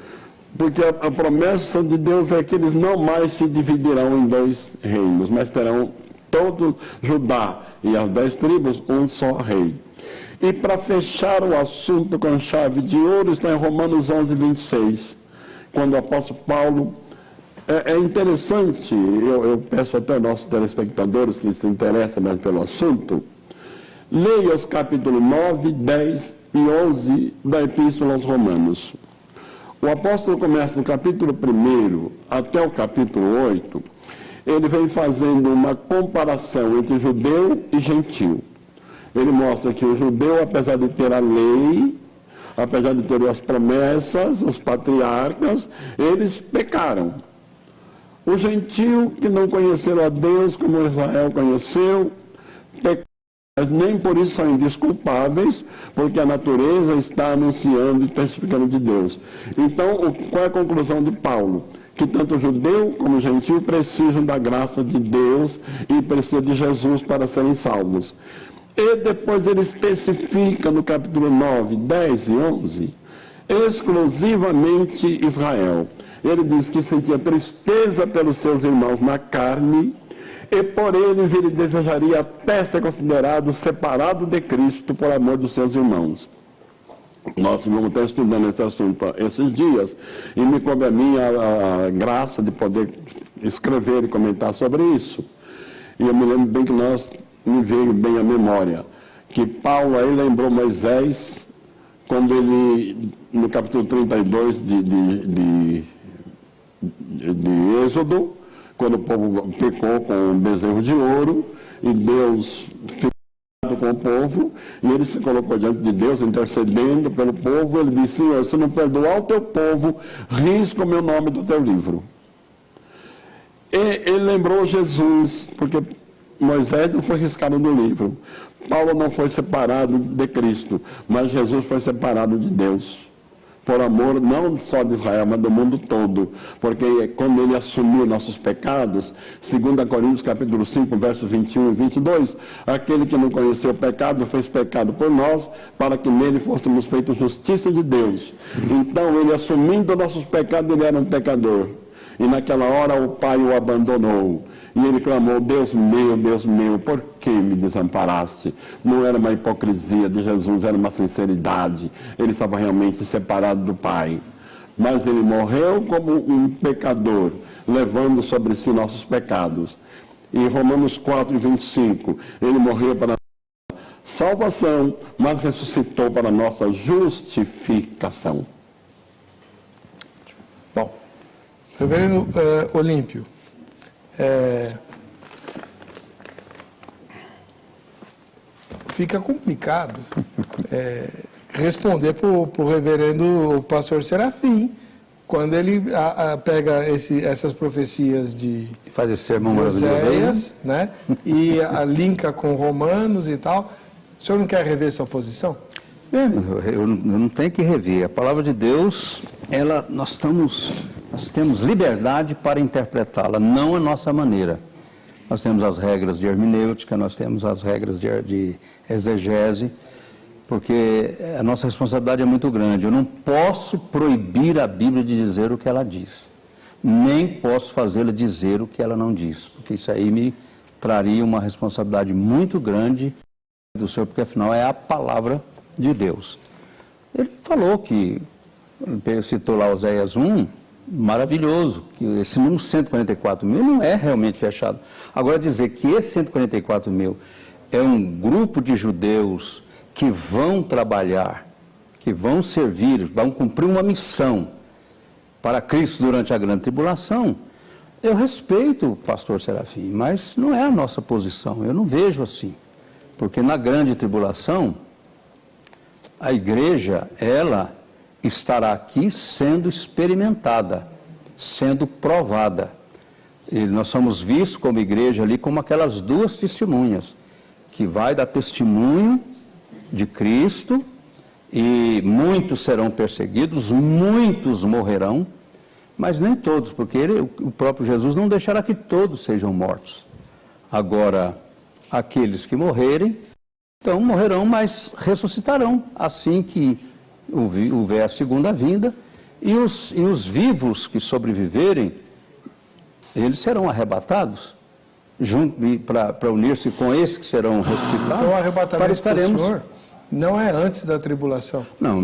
porque a promessa de Deus é que eles não mais se dividirão em 2 reinos, mas terão todo Judá e as 10 tribos um só rei. E para fechar o assunto com chave de ouro, está em Romanos 11, 26, quando o apóstolo Paulo, é interessante, eu peço até aos nossos telespectadores que se interessam mais pelo assunto, leia os capítulos 9, 10 e 11 da Epístola aos Romanos. O apóstolo começa no capítulo 1 até o capítulo 8, ele vem fazendo uma comparação entre judeu e gentil. Ele mostra que o judeu, apesar de ter a lei, apesar de ter as promessas, os patriarcas, eles pecaram. O gentil, que não conheceram a Deus como Israel conheceu, pecaram. Mas nem por isso são indesculpáveis, porque a natureza está anunciando e testificando de Deus. Então, qual é a conclusão de Paulo? Que tanto o judeu como o gentil precisam da graça de Deus e precisam de Jesus para serem salvos. E depois ele especifica no capítulo 9, 10 e 11, exclusivamente Israel. Ele diz que sentia tristeza pelos seus irmãos na carne, e por eles ele desejaria até ser considerado separado de Cristo por amor dos seus irmãos. Nós vamos estar estudando esse assunto esses dias, e me coube a mim a graça de poder escrever e comentar sobre isso. E eu me lembro bem que me veio bem a memória, que Paulo aí lembrou Moisés, quando ele, no capítulo 32 de Êxodo, quando o povo pecou com um bezerro de ouro, e Deus ficou com o povo, e ele se colocou diante de Deus, intercedendo pelo povo. Ele disse: Senhor, se não perdoar o teu povo, risca o meu nome do teu livro. E ele lembrou Jesus, porque Moisés não foi riscado no livro. Paulo não foi separado de Cristo, mas Jesus foi separado de Deus. Por amor não só de Israel, mas do mundo todo. Porque quando ele assumiu nossos pecados, 2 Coríntios capítulo 5, versos 21 e 22, aquele que não conheceu o pecado fez pecado por nós, para que nele fôssemos feitos justiça de Deus. Então ele, assumindo nossos pecados, ele era um pecador. E naquela hora o Pai o abandonou. E ele clamou: Deus meu, por que me desamparaste? Não era uma hipocrisia de Jesus, era uma sinceridade. Ele estava realmente separado do Pai. Mas ele morreu como um pecador, levando sobre si nossos pecados. Em Romanos 4, 25, ele morreu para a nossa salvação, mas ressuscitou para a nossa justificação. Bom, reverendo Olímpio, fica complicado responder para o reverendo, o pastor Serafim, quando ele pega essas profecias de faz esse sermão Oséias, né, e linka com Romanos e tal. O senhor não quer rever sua posição? Eu não tenho que rever. A palavra de Deus, nós estamos Nós temos liberdade para interpretá-la, não a nossa maneira. Nós temos as regras de hermenêutica, nós temos as regras de exegese, porque a nossa responsabilidade é muito grande. Eu não posso proibir a Bíblia de dizer o que ela diz, nem posso fazê-la dizer o que ela não diz, porque isso aí me traria uma responsabilidade muito grande do Senhor, porque afinal é a palavra de Deus. Ele falou que, citou lá Oséias 1, maravilhoso, que esse número 144 mil não é realmente fechado. Agora, dizer que esse 144 mil é um grupo de judeus que vão trabalhar, que vão servir, vão cumprir uma missão para Cristo durante a grande tribulação, eu respeito o pastor Serafim, mas não é a nossa posição, eu não vejo assim. Porque na grande tribulação, a igreja, ela estará aqui sendo experimentada, sendo provada. E nós somos vistos como igreja ali como aquelas duas testemunhas, que vai dar testemunho de Cristo, e muitos serão perseguidos, muitos morrerão, mas nem todos, porque o próprio Jesus não deixará que todos sejam mortos. Agora, aqueles que morrerem, então morrerão, mas ressuscitarão, assim que houver a segunda vinda, e os vivos que sobreviverem, eles serão arrebatados, para unir-se com esses que serão ressuscitados. Então o arrebatamento do Senhor não é antes da tribulação? Não,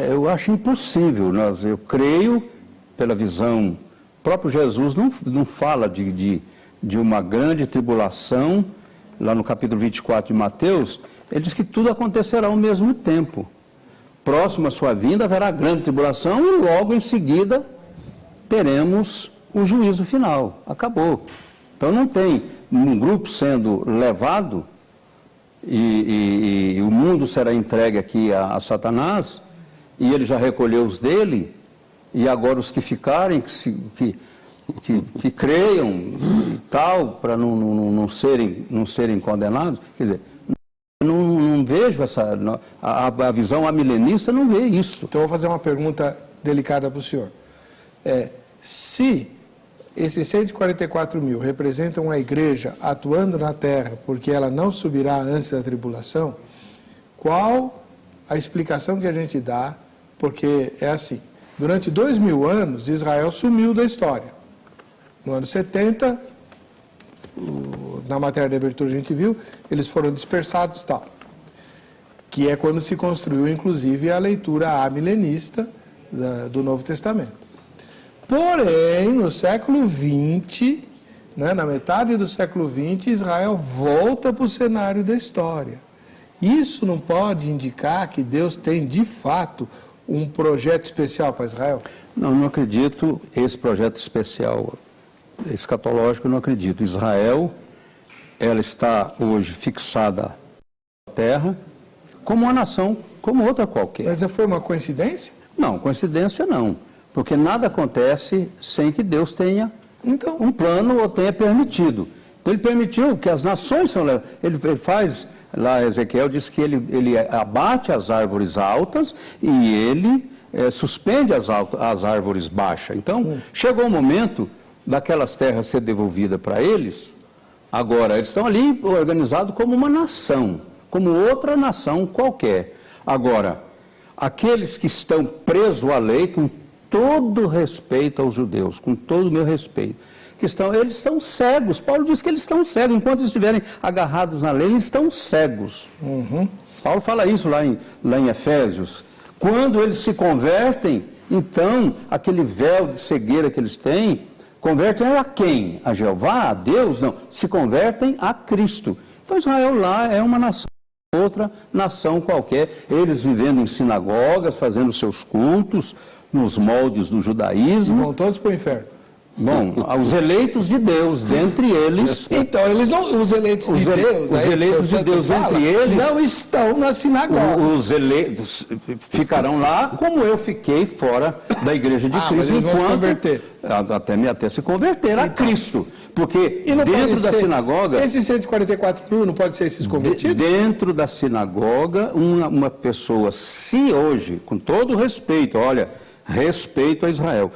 eu acho impossível, eu creio, pela visão, o próprio Jesus não fala de uma grande tribulação, lá no capítulo 24 de Mateus, ele diz que tudo acontecerá ao mesmo tempo. Próximo à sua vinda haverá grande tribulação e logo em seguida teremos o juízo final. Acabou. Então não tem um grupo sendo levado e o mundo será entregue aqui a Satanás e ele já recolheu os dele e agora os que ficarem, que creiam e tal, para não serem condenados, quer dizer, não vejo a visão amilenista não vê isso. Então eu vou fazer uma pergunta delicada para o senhor. Se esses 144 mil representam a igreja atuando na terra, porque ela não subirá antes da tribulação, qual a explicação que a gente dá? Porque é assim, durante 2000 anos, Israel sumiu da história. No ano 70, na matéria de abertura a gente viu, eles foram dispersados e tal. Que é quando se construiu, inclusive, a leitura amilenista do Novo Testamento. Porém, no século XX, né, na metade do século XX, Israel volta para o cenário da história. Isso não pode indicar que Deus tem, de fato, um projeto especial para Israel? Não acredito esse projeto especial escatológico, eu não acredito. Israel, ela está hoje fixada na terra como uma nação, como outra qualquer. Mas foi uma coincidência? Não, coincidência não. Porque nada acontece sem que Deus tenha um plano ou tenha permitido. Então ele permitiu que as nações são levadas. Ele faz, lá Ezequiel diz que ele abate as árvores altas e ele suspende as árvores baixas. Então chegou o momento daquelas terras ser devolvidas para eles. Agora, eles estão ali organizados como uma nação, como outra nação qualquer. Agora, aqueles que estão presos à lei, com todo respeito aos judeus, com todo o meu respeito, eles estão cegos. Paulo diz que eles estão cegos. Enquanto estiverem agarrados na lei, eles estão cegos. Paulo fala isso lá em Efésios. Quando eles se convertem, então, aquele véu de cegueira que eles têm, convertem a quem? A Jeová? A Deus? Não. Se convertem a Cristo. Então Israel lá é uma nação, outra nação qualquer. Eles vivendo em sinagogas, fazendo seus cultos, nos moldes do judaísmo. Vão todos para o inferno. Bom, os eleitos de Deus, dentre eles... Então, eles não, os eleitos de Deus... Os eleitos de Deus, entre eles... não estão na sinagoga. Os eleitos ficarão lá, como eu fiquei fora da igreja de Cristo. Mas eles vão se converter. Até se converter a Cristo. Porque dentro da sinagoga... Esses 144 mil não pode ser esses convertidos? Dentro da sinagoga, uma pessoa, se hoje, com todo respeito, olha, respeito a Israel...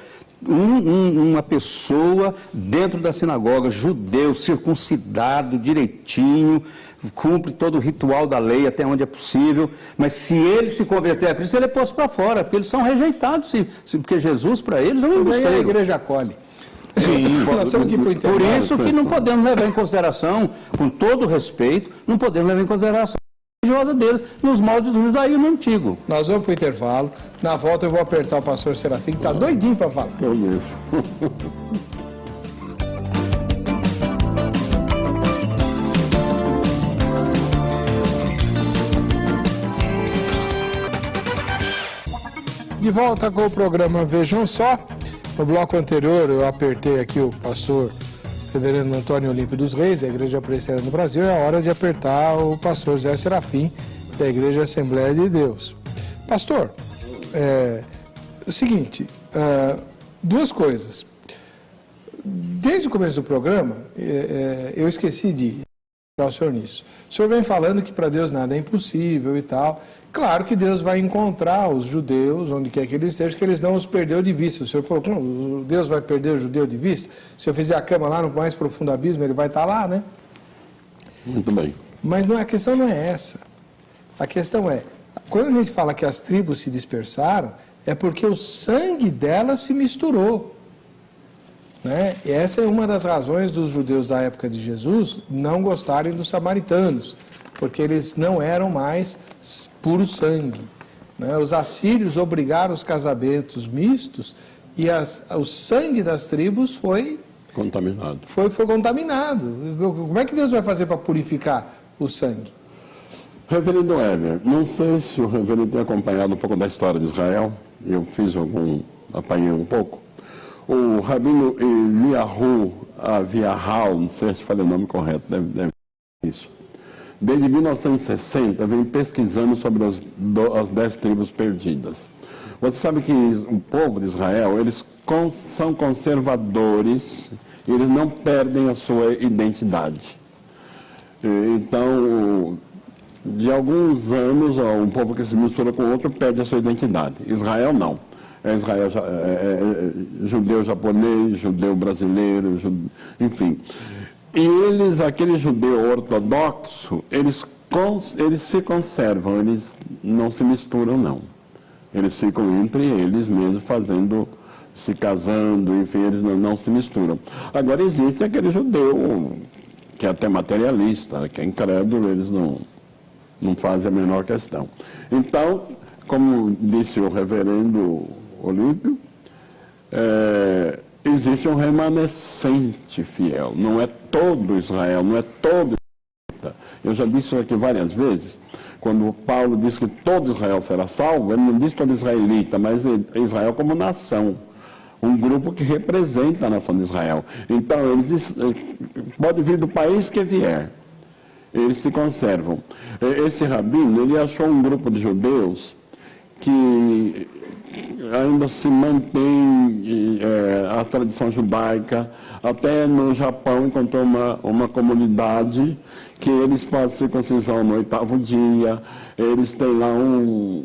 uma pessoa dentro da sinagoga, judeu, circuncidado, direitinho, cumpre todo o ritual da lei até onde é possível, mas se ele se converter a Cristo, ele é posto para fora, porque eles são rejeitados, porque Jesus para eles é um embusteiro. Mas aí a igreja acolhe. Sim, nós estamos aqui por isso que não podemos levar em consideração, com todo respeito, não podemos levar em consideração a religiosa deles, nos moldes do judaísmo antigo. Nós vamos para o intervalo, na volta eu vou apertar o pastor Serafim, que está doidinho para falar. Eu mesmo. De volta com o programa Vejam Só. No bloco anterior eu apertei aqui o pastor reverendo Antônio Olímpio dos Reis, da Igreja Presbiteriana do Brasil. É a hora de apertar o pastor Zé Serafim, da Igreja Assembleia de Deus. Pastor, o seguinte, duas coisas. Desde o começo do programa, eu esqueci de dar o senhor nisso. O senhor vem falando que para Deus nada é impossível e tal. Claro que Deus vai encontrar os judeus, onde quer que eles estejam, que eles não os perdeu de vista. O senhor falou, como Deus vai perder o judeu de vista? Se eu fizer a cama lá no mais profundo abismo, ele vai estar lá, né? Muito bem. Mas a questão não é essa. A questão é, quando a gente fala que as tribos se dispersaram, é porque o sangue delas se misturou. Né? E essa é uma das razões dos judeus da época de Jesus não gostarem dos samaritanos, porque eles não eram mais puro sangue. Né? Os assírios obrigaram os casamentos mistos e o sangue das tribos foi contaminado. Foi contaminado. Como é que Deus vai fazer para purificar o sangue? Reverendo Heber, não sei se o reverendo tem acompanhado um pouco da história de Israel. Eu apanhei um pouco. O rabino Eliyahu Aviahal, não sei se falei o nome correto, deve ser isso. Desde 1960, vem pesquisando sobre as 10 tribos perdidas. Você sabe que o povo de Israel, eles são conservadores, eles não perdem a sua identidade. Então, de alguns anos, um povo que se mistura com outro perde a sua identidade. Israel não. Israel judeu japonês, judeu brasileiro, enfim. E aquele judeu ortodoxo, eles se conservam, eles não se misturam, não. Eles ficam entre eles mesmos, se casando, enfim, eles não se misturam. Agora existe aquele judeu que é até materialista, que é incrédulo, eles não fazem a menor questão. Então, como disse o reverendo Olímpio, existe um remanescente fiel, não é todo Israel, não é todo israelita. Eu já disse isso aqui várias vezes, quando Paulo diz que todo Israel será salvo, ele não diz todo israelita, mas Israel como nação, um grupo que representa a nação de Israel. Então, ele diz, pode vir do país que vier, eles se conservam. Esse rabino, ele achou um grupo de judeus que ainda se mantém a tradição judaica. Até no Japão encontrou uma comunidade que eles fazem circuncisão no 8º dia, eles têm lá um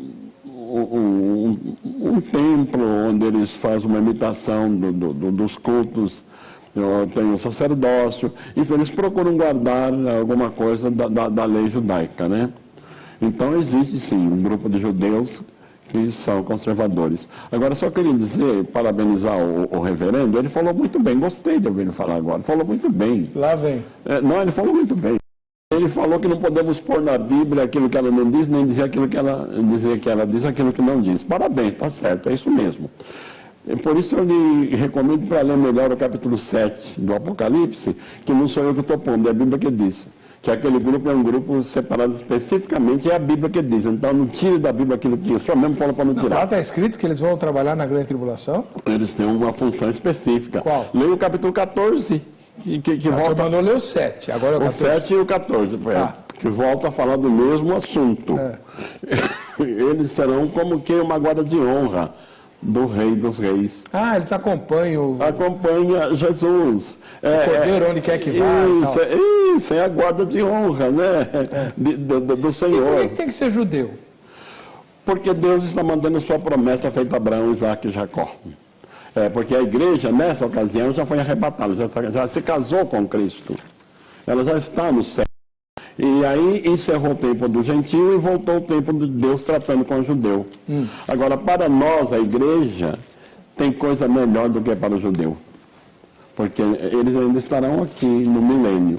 templo onde eles fazem uma imitação dos cultos, tem um sacerdócio, enfim, eles procuram guardar alguma coisa da lei judaica, né? Então existe sim um grupo de judeus que são conservadores. Agora, só queria dizer, parabenizar o reverendo, ele falou muito bem, gostei de ouvir ele falar agora, falou muito bem. Lá vem. Não, ele falou muito bem. Ele falou que não podemos pôr na Bíblia aquilo que ela não diz, nem dizer aquilo que ela diz aquilo que não diz. Parabéns, está certo, é isso mesmo. Por isso eu lhe recomendo para ler melhor o capítulo 7 do Apocalipse, que não sou eu que estou pondo, é a Bíblia que diz. Que aquele grupo é um grupo separado especificamente, é a Bíblia que diz. Então não tire da Bíblia aquilo que o senhor mesmo fala para não tirar. Lá está escrito que eles vão trabalhar na grande tribulação? Eles têm uma função específica. Qual? Leia o capítulo 14, que volta... O senhor mandou ler o 7, agora é o 14. O 7 e o 14, que volta a falar do mesmo assunto. Eles serão como que uma guarda de honra do Rei dos Reis. Eles acompanham Acompanha Jesus. O Cordeiro onde quer que vá. Isso, é a guarda de honra, né? Do Senhor. E por que tem que ser judeu? Porque Deus está mandando sua promessa feita a Abraão, Isaac e Jacó. Porque a igreja, nessa ocasião, já foi arrebatada, já se casou com Cristo. Ela já está no céu. E aí encerrou o tempo do gentio e voltou o tempo de Deus tratando com o judeu. Agora, para nós, a igreja, tem coisa melhor do que para o judeu. Porque eles ainda estarão aqui no milênio.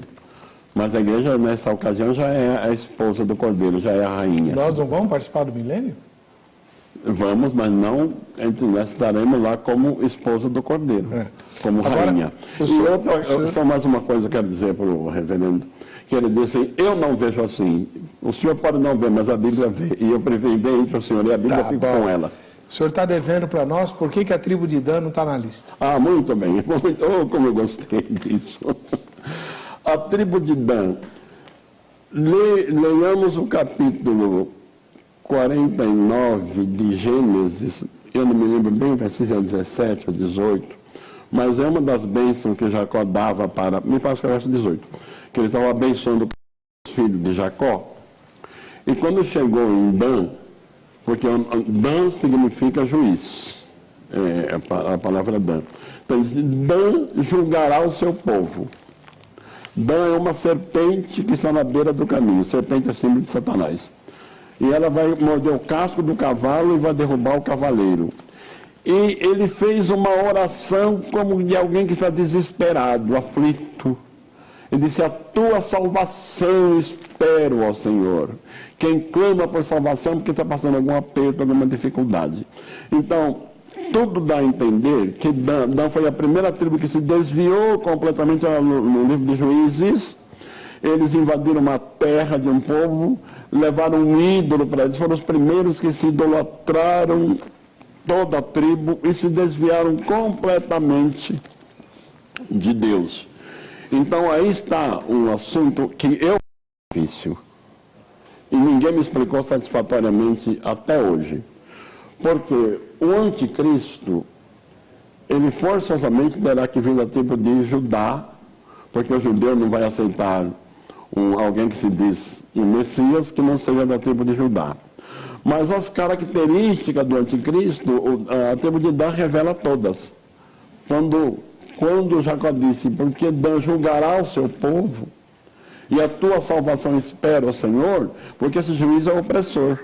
Mas a igreja, nessa ocasião, já é a esposa do Cordeiro, já é a rainha. Nós não vamos participar do milênio? Vamos, mas não, nós estaremos lá como esposa do Cordeiro, como rainha. Só mais uma coisa que eu quero dizer para o reverendo, que ele disse assim, eu não vejo assim, o senhor pode não ver, mas a Bíblia vê, e eu prefiro ver entre o senhor e a Bíblia, fico com ela. O senhor está devendo para nós, por que a tribo de Dan não está na lista? Muito bem, como eu gostei disso. A tribo de Dan, leiamos o capítulo 49 de Gênesis, eu não me lembro bem, versículo 17 ou 18, mas é uma das bênçãos que Jacó dava para, me parece que é o verso 18, que ele estava abençoando os filhos de Jacó, e quando chegou em Dan, porque Dan significa juiz, a palavra Dan, então ele diz, Dan julgará o seu povo. Dan é uma serpente que está na beira do caminho, serpente é símbolo de Satanás. E ela vai morder o casco do cavalo e vai derrubar o cavaleiro. E ele fez uma oração como de alguém que está desesperado, aflito. Ele disse, a tua salvação espero, ó Senhor. Quem clama por salvação porque está passando algum aperto, alguma dificuldade. Então, tudo dá a entender que Dan foi a primeira tribo que se desviou completamente no livro de Juízes. Eles invadiram uma terra de um povo, levaram um ídolo para eles, foram os primeiros que se idolatraram, toda a tribo, e se desviaram completamente de Deus. Então aí está um assunto que eu difícil, e ninguém me explicou satisfatoriamente até hoje. Porque o anticristo, ele forçosamente terá que vir da tribo de Judá, porque o judeu não vai aceitar alguém que se diz um Messias que não seja da tribo de Judá. Mas as características do anticristo, a tribo de Dan revela todas. Quando Jacó disse, porque Dan julgará o seu povo, e a tua salvação espera o Senhor, porque esse juiz é opressor.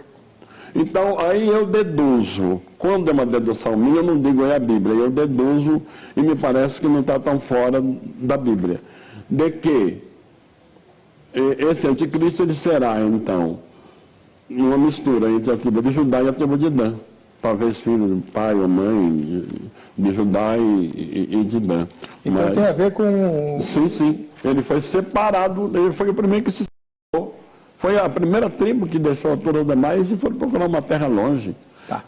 Então, aí eu deduzo, quando é uma dedução minha, eu não digo é a Bíblia, eu deduzo, e me parece que não está tão fora da Bíblia, de que esse anticristo ele será, então, uma mistura entre a tribo de Judá e a tribo de Dan. Talvez filho do pai ou mãe de Judá e de Dan. Então tem a ver com... Sim. Ele foi separado, ele foi o primeiro que se separou. Foi a primeira tribo que deixou todas as demais e foi procurar uma terra longe. Tá.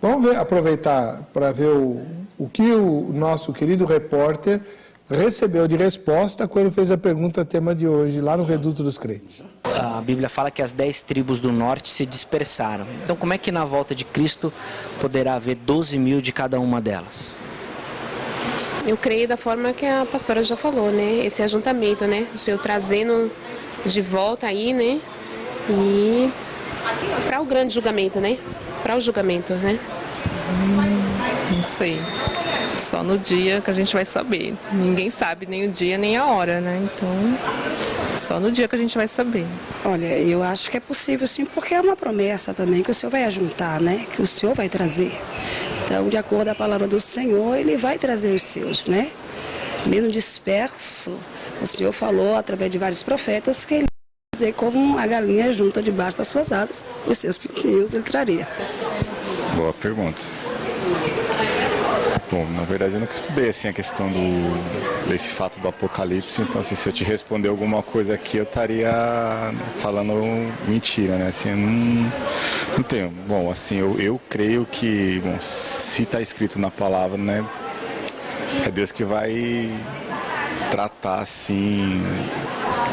Vamos aproveitar para ver o que o nosso querido repórter recebeu de resposta quando fez a pergunta tema de hoje, lá no Reduto dos Crentes. A Bíblia fala que as 10 tribos do norte se dispersaram. Então, como é que na volta de Cristo poderá haver 12 mil de cada uma delas? Eu creio da forma que a pastora já falou, né? Esse ajuntamento, né? O Senhor trazendo de volta aí, né? E para o grande julgamento, né? Para o julgamento, né? Não sei. Só no dia que a gente vai saber. Ninguém sabe nem o dia nem a hora, né? Então, só no dia que a gente vai saber. Olha, eu acho que é possível sim, porque é uma promessa também que o Senhor vai ajuntar, né? Que o Senhor vai trazer. Então, de acordo com a palavra do Senhor, Ele vai trazer os seus, né? Mesmo disperso, o Senhor falou através de vários profetas que Ele vai trazer como a galinha junta debaixo das suas asas, os seus pintinhos Ele traria. Boa pergunta. Bom, na verdade eu nunca estudei assim, a questão desse fato do apocalipse, então assim, se eu te responder alguma coisa aqui eu estaria falando mentira, né? Assim, eu não tenho. Bom, assim, eu creio que, bom, se está escrito na palavra, né, é Deus que vai tratar assim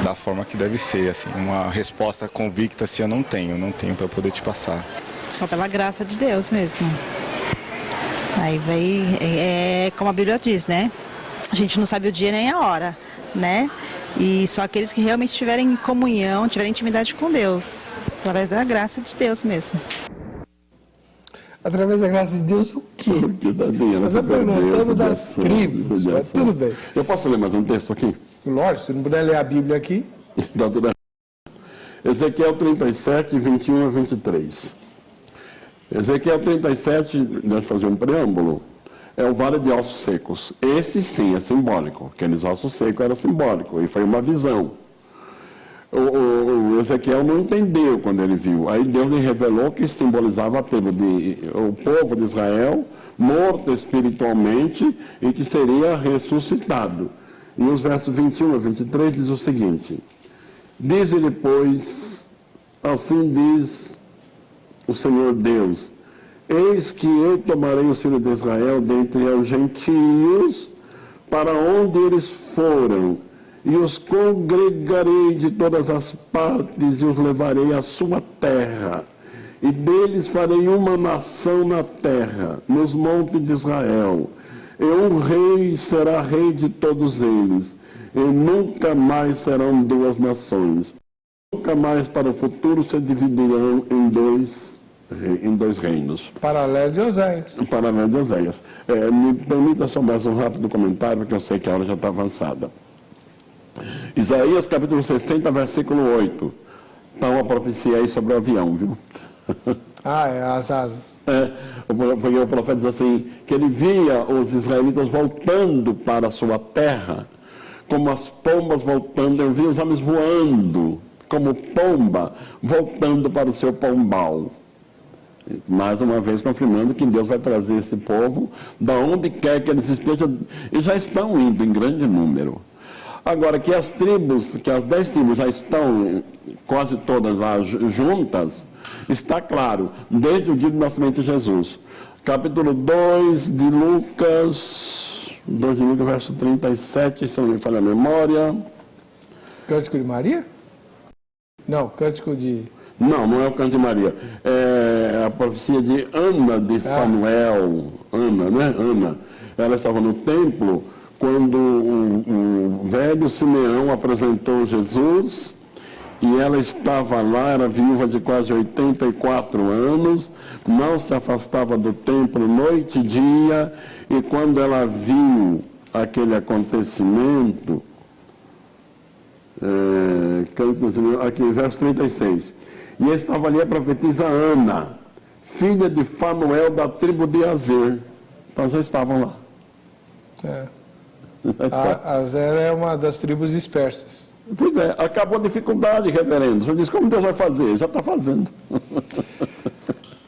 da forma que deve ser, assim, uma resposta convicta assim eu não tenho para poder te passar. Só pela graça de Deus mesmo. Aí vai, como a Bíblia diz, né? A gente não sabe o dia nem a hora, né? E só aqueles que realmente tiverem comunhão, tiverem intimidade com Deus, através da graça de Deus mesmo. Através da graça de Deus, o quê? Porque Tadinha, nós estamos perguntando das tribos, mas tudo bem. Eu posso ler mais um texto aqui? Lógico, se não puder ler a Bíblia aqui. Ezequiel 37, 21 a 23. Ezequiel 37, deixa eu fazer um preâmbulo, é o vale de ossos secos. Esse sim é simbólico, aqueles ossos secos era simbólico, e foi uma visão. O Ezequiel não entendeu quando ele viu. Aí Deus lhe revelou que simbolizava o povo de Israel morto espiritualmente e que seria ressuscitado. E os versos 21 a 23 diz o seguinte: diz-lhe, pois, assim diz o Senhor Deus: eis que eu tomarei os filhos de Israel dentre os gentios, para onde eles foram, e os congregarei de todas as partes e os levarei à sua terra. E deles farei uma nação na terra, nos montes de Israel. E um rei será rei de todos eles. E nunca mais serão duas nações. Nunca mais para o futuro se dividirão em dois reinos. Paralelo de Oséias. Paralelo de Oséias. Me permita só mais um rápido comentário, porque eu sei que a hora já está avançada. Isaías capítulo 60, versículo 8. Está uma profecia aí sobre o avião, viu? As asas. Porque o profeta diz assim, que ele via os israelitas voltando para a sua terra, como as pombas voltando, eu via os homens voando, como pomba, voltando para o seu pombal. Mais uma vez confirmando que Deus vai trazer esse povo, da onde quer que eles estejam, e já estão indo em grande número. Agora, que as 10 tribos já estão quase todas lá juntas, está claro, desde o dia do nascimento de Jesus. Capítulo 2 de Lucas, verso 37, se não me falha a memória. Cântico de Maria? Não, Cântico de... Não é o Cântico de Maria. É a profecia de Ana de Fanuel. Ana, né? Ana. Ela estava no templo quando o velho Simeão apresentou Jesus, e ela estava lá, era viúva de quase 84 anos, não se afastava do templo noite e dia, e quando ela viu aquele acontecimento, aqui verso 36, e estava ali a profetisa Ana, filha de Fanuel da tribo de Azer. Então já estavam lá. Azer é uma das tribos dispersas. Pois é, acabou a dificuldade, reverendo. O senhor disse, como Deus vai fazer? Já está fazendo.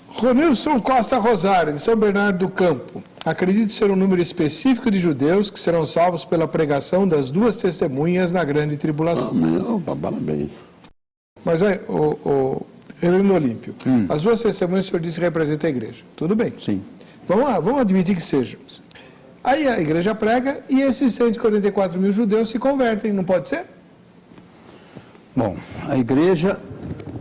Ronilson Costa Rosário, de São Bernardo do Campo. Acredito ser um número específico de judeus que serão salvos pela pregação das duas testemunhas na grande tribulação. Parabéns. Mas aí, o Reverendo Olímpio, as duas testemunhas o senhor disse que representam a igreja. Tudo bem. Sim. Vamos admitir que seja. Aí a igreja prega e esses 144 mil judeus se convertem, não pode ser? Bom, a igreja,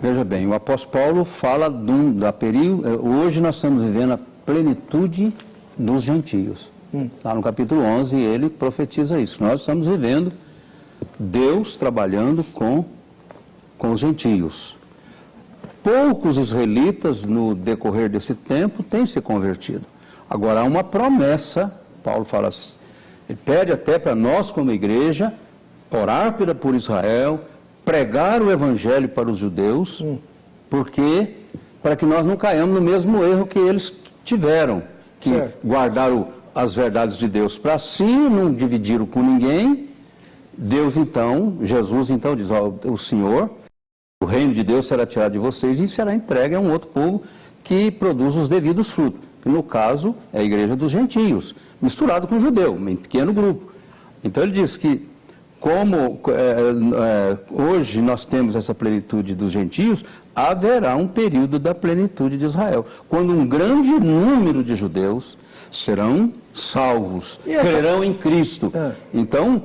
veja bem, o apóstolo Paulo fala da período, hoje nós estamos vivendo a plenitude dos gentios. Lá no capítulo 11 ele profetiza isso. Nós estamos vivendo Deus trabalhando com os gentios. Poucos israelitas no decorrer desse tempo têm se convertido. Agora há uma promessa, Paulo fala assim, ele pede até para nós como igreja orar por Israel, pregar o evangelho para os judeus, porque para que nós não caiamos no mesmo erro que eles tiveram, que guardaram as verdades de Deus para si, não dividiram com ninguém. Jesus então diz ao Senhor, o reino de Deus será tirado de vocês e será entregue a um outro povo que produz os devidos frutos, que no caso é a igreja dos gentios, misturado com o judeu, em pequeno grupo. Então ele diz que como hoje nós temos essa plenitude dos gentios, haverá um período da plenitude de Israel, quando um grande número de judeus serão salvos, crerão em Cristo. Então,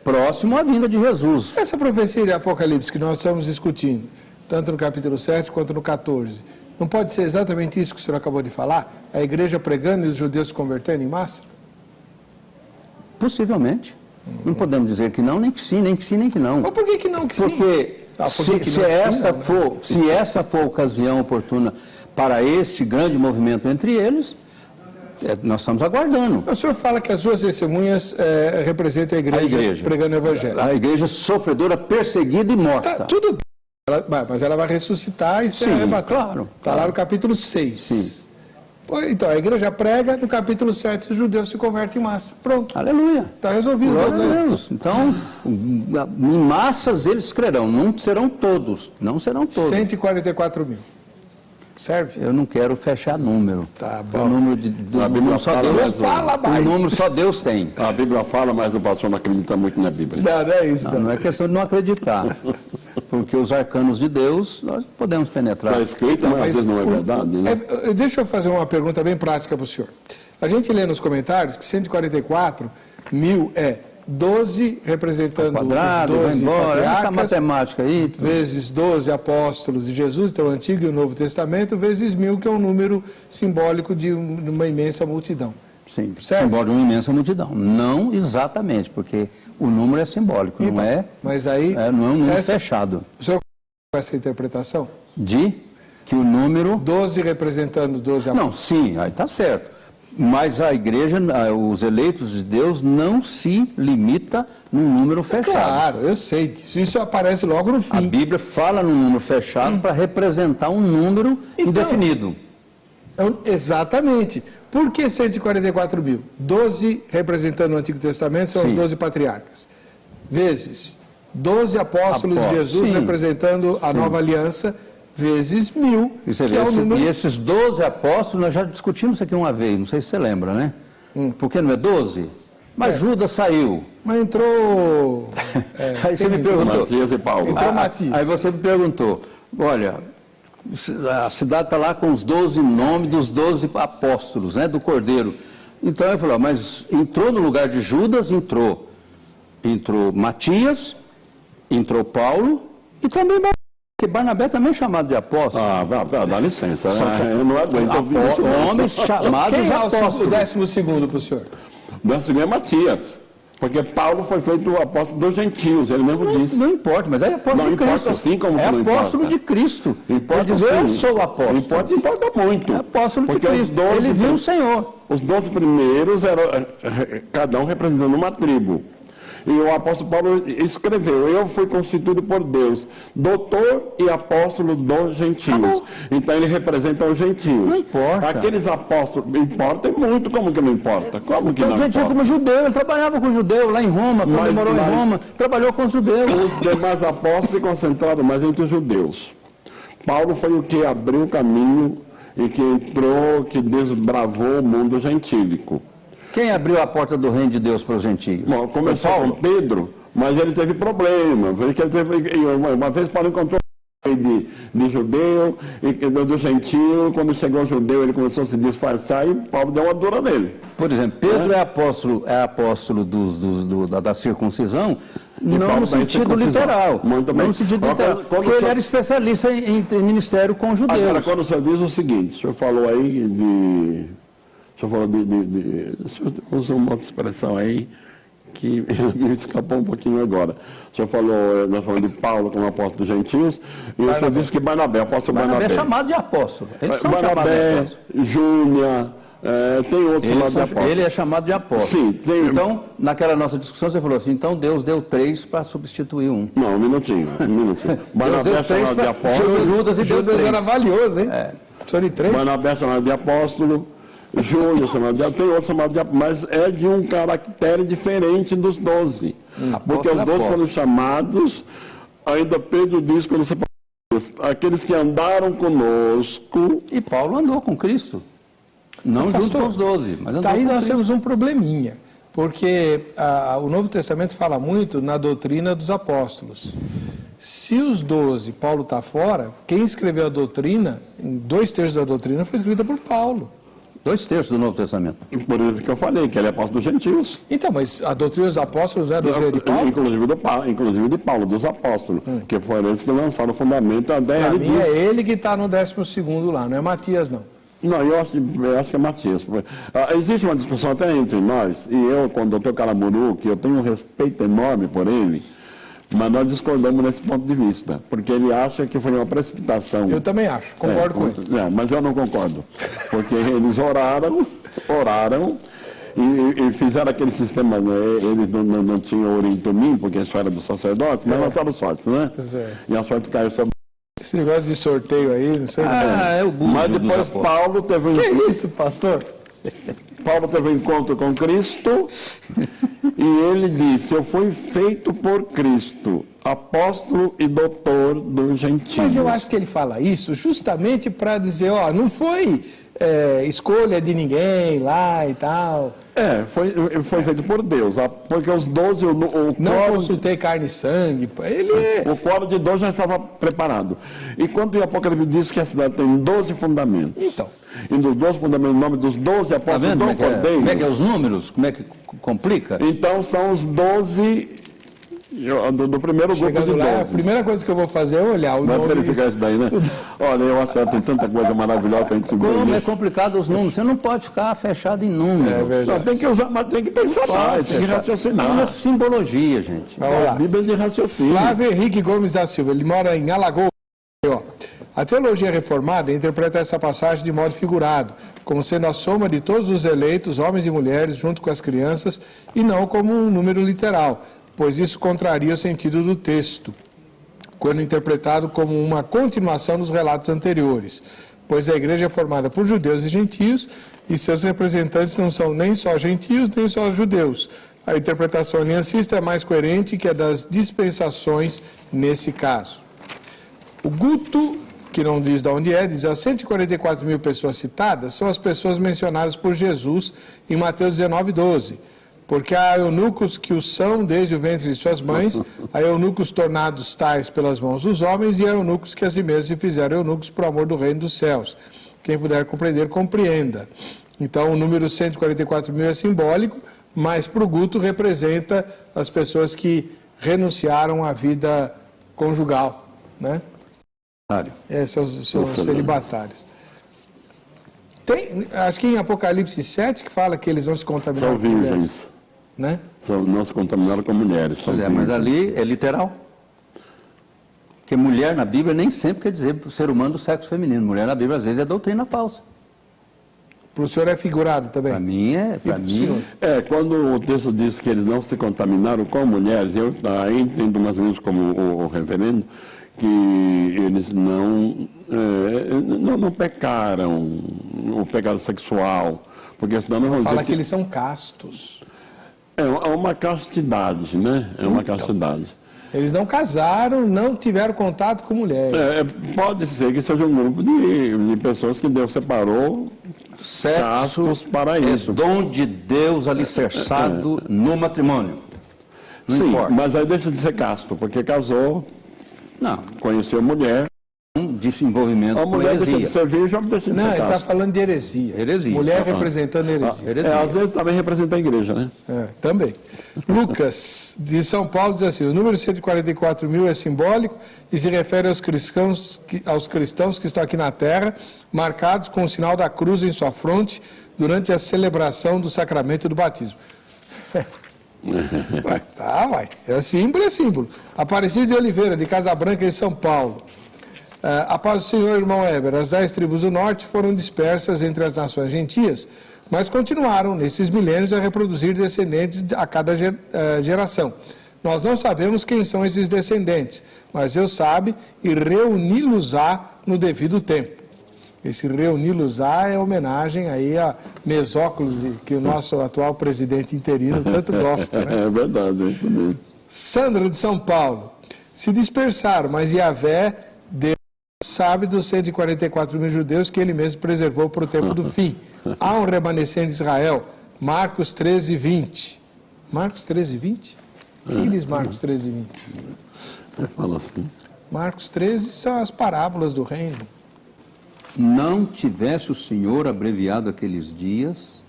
próximo à vinda de Jesus. Essa profecia de Apocalipse que nós estamos discutindo, tanto no capítulo 7 quanto no 14, não pode ser exatamente isso que o senhor acabou de falar? A igreja pregando e os judeus se convertendo em massa? Possivelmente. Não podemos dizer que não, nem que sim, nem que sim, nem que não. Mas por que não que sim? Porque se esta for a ocasião oportuna para esse grande movimento entre eles, nós estamos aguardando. O senhor fala que as duas testemunhas representam a igreja pregando o evangelho. A igreja sofredora, perseguida e morta. Tá, tudo bem, mas ela vai ressuscitar e ser arrebatada. Claro. Está lá no capítulo 6. Sim. Então, a igreja prega, no capítulo 7, os judeus se convertem em massa. Pronto. Aleluia. Está resolvido. Glória a Deus. Então, em massas eles crerão, não serão todos. 144 mil. Serve? Eu não quero fechar número. Tá bom. O número a Bíblia só Deus fala mais. O número só Deus tem. A Bíblia fala, mas o pastor não acredita muito na Bíblia. Não é isso. Não é questão de não acreditar. Porque os arcanos de Deus, nós podemos penetrar. Está escrito, mas às vezes não é verdade, né? Deixa eu fazer uma pergunta bem prática para o senhor. A gente lê nos comentários que 144 mil é 12 representando quadrado, os 12 vai embora, patriarcas, essa matemática aí, vezes 12 apóstolos de Jesus, então o Antigo e o Novo Testamento, vezes 1000, que é um número simbólico de uma imensa multidão. Sim, certo? Simbólico de uma imensa multidão. Não exatamente, porque o número é simbólico, então, não é? Mas aí, não é um número fechado. O senhor com essa interpretação? De que o número... 12 representando 12 apóstolos. Não, sim, aí está certo. Mas a igreja, os eleitos de Deus, não se limita num número fechado. Claro, eu sei disso. Isso aparece logo no fim. A Bíblia fala num número fechado para representar um número indefinido. Exatamente. Por que 144 mil? 12 representando o Antigo Testamento são os 12 patriarcas. Vezes 12 apóstolos de Jesus representando a nova aliança, vezes 1000, que é o número... E esses 12 apóstolos, nós já discutimos isso aqui uma vez, não sei se você lembra, né? Por que não é 12? Mas Judas saiu. Mas entrou... aí você me perguntou... Matias e Paulo. Entrou Matias. Aí você me perguntou, olha, a cidade está lá com os 12 nomes dos 12 apóstolos, né, do Cordeiro. Então eu falei, mas entrou no lugar de Judas? Entrou Matias, entrou Paulo e também porque Barnabé também é chamado de apóstolo. Dá licença. Eu não aguento ouvir isso. Homens chamados Quem é apóstolos. o 12º para o senhor? O 12º é Matias. Porque Paulo foi feito o apóstolo dos gentios, ele mesmo disse. Não importa, mas é apóstolo de Cristo. Importa sim, como é não apóstolo importa. de Cristo. Importa Pode dizer, sim. eu sou o apóstolo. Importa muito. É apóstolo de porque Cristo. Ele viu o Senhor. Os 12 primeiros eram cada um representando uma tribo. E o apóstolo Paulo escreveu, eu fui constituído por Deus, doutor e apóstolo dos gentios. Então ele representa os gentios. Não importa. Aqueles apóstolos, importa muito, como que não importa? Como que Então, não gentio importa? como judeu, ele trabalhava com judeu lá em Roma, quando ele morou em Roma, trabalhou com os judeus. Os demais apóstolos se concentraram mais entre os judeus. Paulo foi o que abriu o caminho e que entrou, que desbravou o mundo gentílico. Quem abriu a porta do reino de Deus para os gentios? Bom, começou com Pedro, mas ele teve problema. Uma vez Paulo encontrou de judeu, e do gentio, quando chegou o judeu ele começou a se disfarçar e Paulo deu uma dura nele. Por exemplo, Pedro é apóstolo da circuncisão, não no sentido literal. Não no sentido literal, porque ele era especialista em ministério com judeus. Agora, quando o senhor diz o seguinte, o senhor falou aí de... O senhor falou o senhor usou uma outra expressão aí que me escapou um pouquinho agora. O senhor falou, nós falamos de Paulo como apóstolo dos gentios, e o senhor disse que Barnabé, apóstolo Barnabé. É chamado de apóstolo. Eles são chamados de apóstolo. Júnia, tem outros chamados de apóstolo. Ele é chamado de apóstolo. Sim. Então, naquela nossa discussão, você falou assim, então Deus deu 3 para substituir um. Não, um minutinho. Barnabé é chamado de apóstolo. Judas era valioso, hein? Só de 3. Barnabé é chamado de apóstolo. Júnior chamado de apóstolo, tem outro chamado de apóstolo, mas é de um caractere diferente dos 12. Porque os 12 foram chamados, ainda Pedro diz, quando você fala, aqueles que andaram conosco. E Paulo andou com Cristo. Não junto com os 12, mas andou aí com nós Cristo. temos um probleminha, porque o Novo Testamento fala muito na doutrina dos apóstolos. Se os 12, Paulo está fora, quem escreveu a doutrina, 2/3 da doutrina foi escrita por Paulo. 2/3 do Novo Testamento. Por isso que eu falei, que ele é apóstolo dos gentios. Então, mas a doutrina dos apóstolos não é a doutrina de Paulo? Inclusive de Paulo, dos apóstolos, que foram eles que lançaram o fundamento. Para mim é ele que está no 12º lá, não é Matias, não. Não, eu acho que é Matias. Existe uma discussão até entre nós, e eu com o doutor Calamuru, que eu tenho um respeito enorme por ele, Mas nós discordamos nesse ponto de vista, porque ele acha que foi uma precipitação. Eu também acho, concordo com ele. Mas eu não concordo, porque eles oraram e fizeram aquele sistema, né? Eles não tinham ouro em tumim, porque isso era do sacerdote, mas lançaram sorte, né? E a sorte caiu sobre... Esse negócio de sorteio aí, não sei... É o bujo. Mas depois Paulo teve... Que isso, pastor? Paulo teve um encontro com Cristo e ele disse: eu fui feito por Cristo, apóstolo e doutor dos gentios. Mas eu acho que ele fala isso justamente para dizer, ó, não foi escolha de ninguém lá e tal. Foi feito por Deus, porque os 12... Não consultei carne e sangue. O quadro de 12 já estava preparado. E quando o Apocalipse diz que a cidade tem 12 fundamentos. Então. E dos 12 fundamentos, o nome dos 12 apóstolos do Cordeiro. Como é que é os números? Como é que complica? Então são os 12 do primeiro grupo de 12. A primeira coisa que eu vou fazer é olhar o nome. Vai verificar isso daí, né? Olha, eu acho que tem tanta coisa maravilhosa para a gente ver. Como é complicado os números? Você não pode ficar fechado em números. É verdade. Só tem que usar, mas tem que pensar mais, tem que raciocinar. É uma simbologia, gente. Vamos lá. Bíblia de raciocínio. Flávio Henrique Gomes da Silva, ele mora em Alagoas. A teologia reformada interpreta essa passagem de modo figurado, como sendo a soma de todos os eleitos, homens e mulheres, junto com as crianças, e não como um número literal, pois isso contraria o sentido do texto, quando interpretado como uma continuação dos relatos anteriores, pois a igreja é formada por judeus e gentios, e seus representantes não são nem só gentios, nem só judeus. A interpretação aliancista é mais coerente que a das dispensações nesse caso. O Guto, que não diz de onde é, diz as 144 mil pessoas citadas são as pessoas mencionadas por Jesus em Mateus 19:12, porque há eunucos que o são desde o ventre de suas mães, há eunucos tornados tais pelas mãos dos homens, e há eunucos que a si mesmos se fizeram eunucos por amor do reino dos céus. Quem puder compreender, compreenda. Então o número 144 mil é simbólico, mas para o Guto representa as pessoas que renunciaram à vida conjugal, né? São os celibatários. Acho que em Apocalipse 7 que fala que eles não se contaminaram com mulheres. Né? Não se contaminaram com mulheres. Mas ali é literal. Porque mulher na Bíblia nem sempre quer dizer para o ser humano do sexo feminino. Mulher na Bíblia às vezes é doutrina falsa. Para o senhor é figurado também? Para mim é. Quando o texto diz que eles não se contaminaram com mulheres, eu entendo mais ou menos como o reverendo, que eles não pecaram, o pecado sexual, porque senão não vão dizer que eles são castos. É uma castidade, né? É uma castidade. Eles não casaram, não tiveram contato com mulheres. Pode ser que seja um grupo de pessoas que Deus separou castos para isso. Dom de Deus alicerçado no matrimônio. Não Sim, importa. mas aí deixa de ser casto, porque casou, conheceu mulher. Desenvolvimento a mulher deixa de ser virgem, deixa de ser Não, ele está casto. falando de heresia. Mulher representando heresia. Às vezes também representa a igreja, né? Também. Lucas, de São Paulo, diz assim: o número 144 mil é simbólico e se refere aos cristãos que estão aqui na terra, marcados com o sinal da cruz em sua fronte durante a celebração do sacramento do batismo. Vai. É símbolo. Aparecido de Oliveira, de Casa Branca, em São Paulo. A paz do Senhor, irmão Heber, as 10 tribos do norte foram dispersas entre as nações gentias, mas continuaram, nesses milênios, a reproduzir descendentes a cada geração. Nós não sabemos quem são esses descendentes, mas Deus sabe e reuni-los-á no devido tempo. Esse reuni-los-á é homenagem aí a Mesóclise, que o nosso atual presidente interino tanto gosta, né? É verdade. Sandro, de São Paulo, se dispersaram, mas Yahvé, Deus sabe dos 144 mil judeus que ele mesmo preservou para o tempo do fim. Há um remanescente de Israel, Marcos 13, 20. Marcos 13, 20? O que diz Marcos 13, 20? Fala assim. Marcos 13 são as parábolas do reino. Não tivesse o Senhor abreviado aqueles dias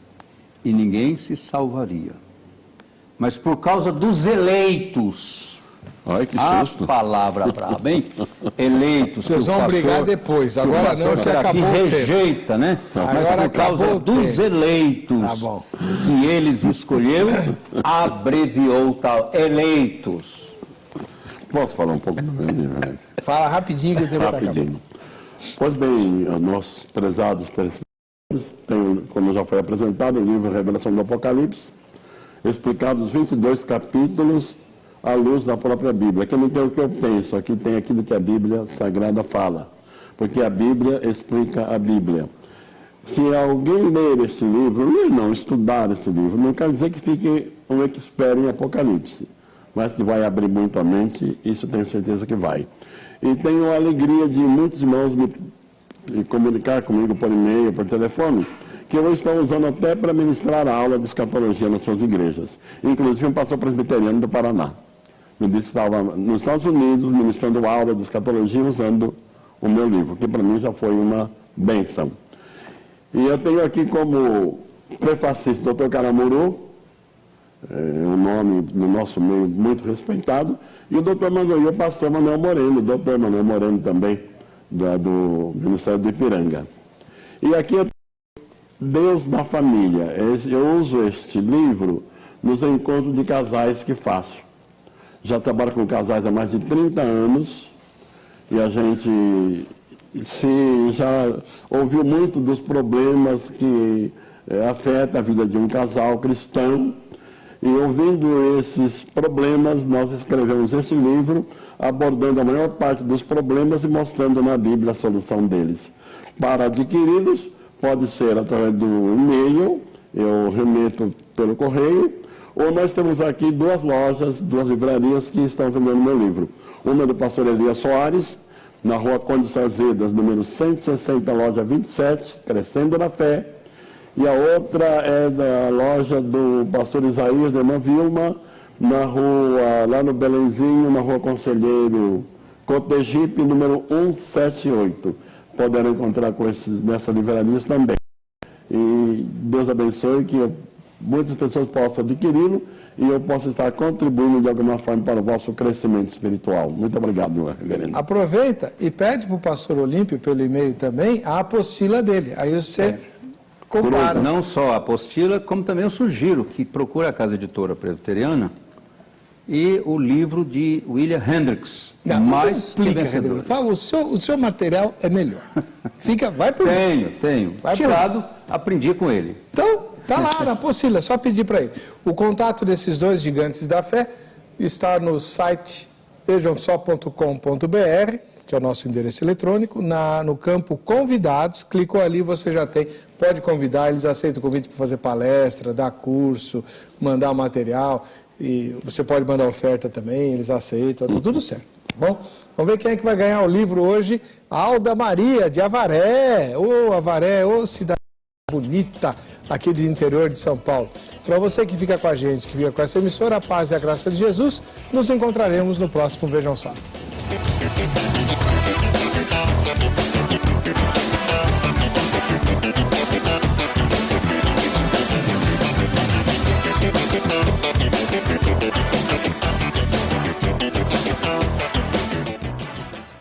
e ninguém se salvaria. Mas por causa dos eleitos... Ai, que a susto. Palavra braba, hein? Eleitos. Vocês vão brigar depois, agora não, você acabou o rejeita, né? Mas por causa dos eleitos que eles escolheram, abreviou tal. Eleitos. Posso falar um pouco do meu livro, né? Fala rapidinho que o tempo está acabando. Rapidinho. Pois bem, nossos prezados telespectadores, como já foi apresentado, o livro Revelação do Apocalipse, explicado os 22 capítulos à luz da própria Bíblia. Aqui não tem o que eu penso, aqui tem aquilo que a Bíblia Sagrada fala, porque a Bíblia explica a Bíblia. Se alguém ler este livro, ler não, estudar este livro, não quer dizer que fique um expert em Apocalipse, mas que vai abrir muito a mente, isso tenho certeza que vai. E tenho a alegria de muitos irmãos me comunicar comigo por e-mail, por telefone, que eu estou usando até para ministrar a aula de escatologia nas suas igrejas. Inclusive um pastor presbiteriano do Paraná. Me disse que estava nos Estados Unidos ministrando aula de escatologia usando o meu livro, que para mim já foi uma bênção. E eu tenho aqui como prefacista o Dr. Caramuru, um nome no nosso meio muito respeitado, e o Dr. Manuel, o pastor Manuel Moreno, o Dr. Manuel Moreno também, do Ministério do Ipiranga. E aqui eu tenho Deus da Família. Eu uso este livro nos encontros de casais que faço. Já trabalho com casais há mais de 30 anos, e a gente já ouviu muito dos problemas que afetam a vida de um casal cristão, e ouvindo esses problemas, nós escrevemos este livro, abordando a maior parte dos problemas e mostrando na Bíblia a solução deles. Para adquiri-los, pode ser através do e-mail, eu remeto pelo correio, ou nós temos aqui duas lojas, duas livrarias que estão vendendo meu livro. Uma é do pastor Elias Soares, na rua Conde Sarzedas, número 160, loja 27, Crescendo na Fé. E a outra é da loja do pastor Isaías, da irmã Vilma, na rua, lá no Belenzinho, na rua Conselheiro Cotegipe, número 178. Poderão encontrar com nessa livraria também. E Deus abençoe que muitas pessoas possam adquiri-lo e eu posso estar contribuindo de alguma forma para o vosso crescimento espiritual. Muito obrigado, reverendo. Aproveita e pede para o pastor Olímpio, pelo e-mail também, a apostila dele. Aí você compara. Não só a apostila, como também eu sugiro que procure a Casa Editora Presbiteriana e o livro de William Hendricks. Mais vencedores. Fala, o seu material é melhor. Vai por mim. Tenho. Tirado, aprendi com ele. Então, tá lá na apostila, é só pedir para ele. O contato desses dois gigantes da fé está no site vejamsó.com.br, que é o nosso endereço eletrônico, no campo convidados, clicou ali, você já tem, pode convidar, eles aceitam o convite para fazer palestra, dar curso, mandar material, e você pode mandar oferta também, eles aceitam, tá tudo certo. Bom, vamos ver quem é que vai ganhar o livro hoje. Alda Maria, de Avaré. Avaré, cidade bonita, aqui do interior de São Paulo. Para você que fica com a gente, que fica com essa emissora, a paz e a graça de Jesus, nos encontraremos no próximo Vejam Só.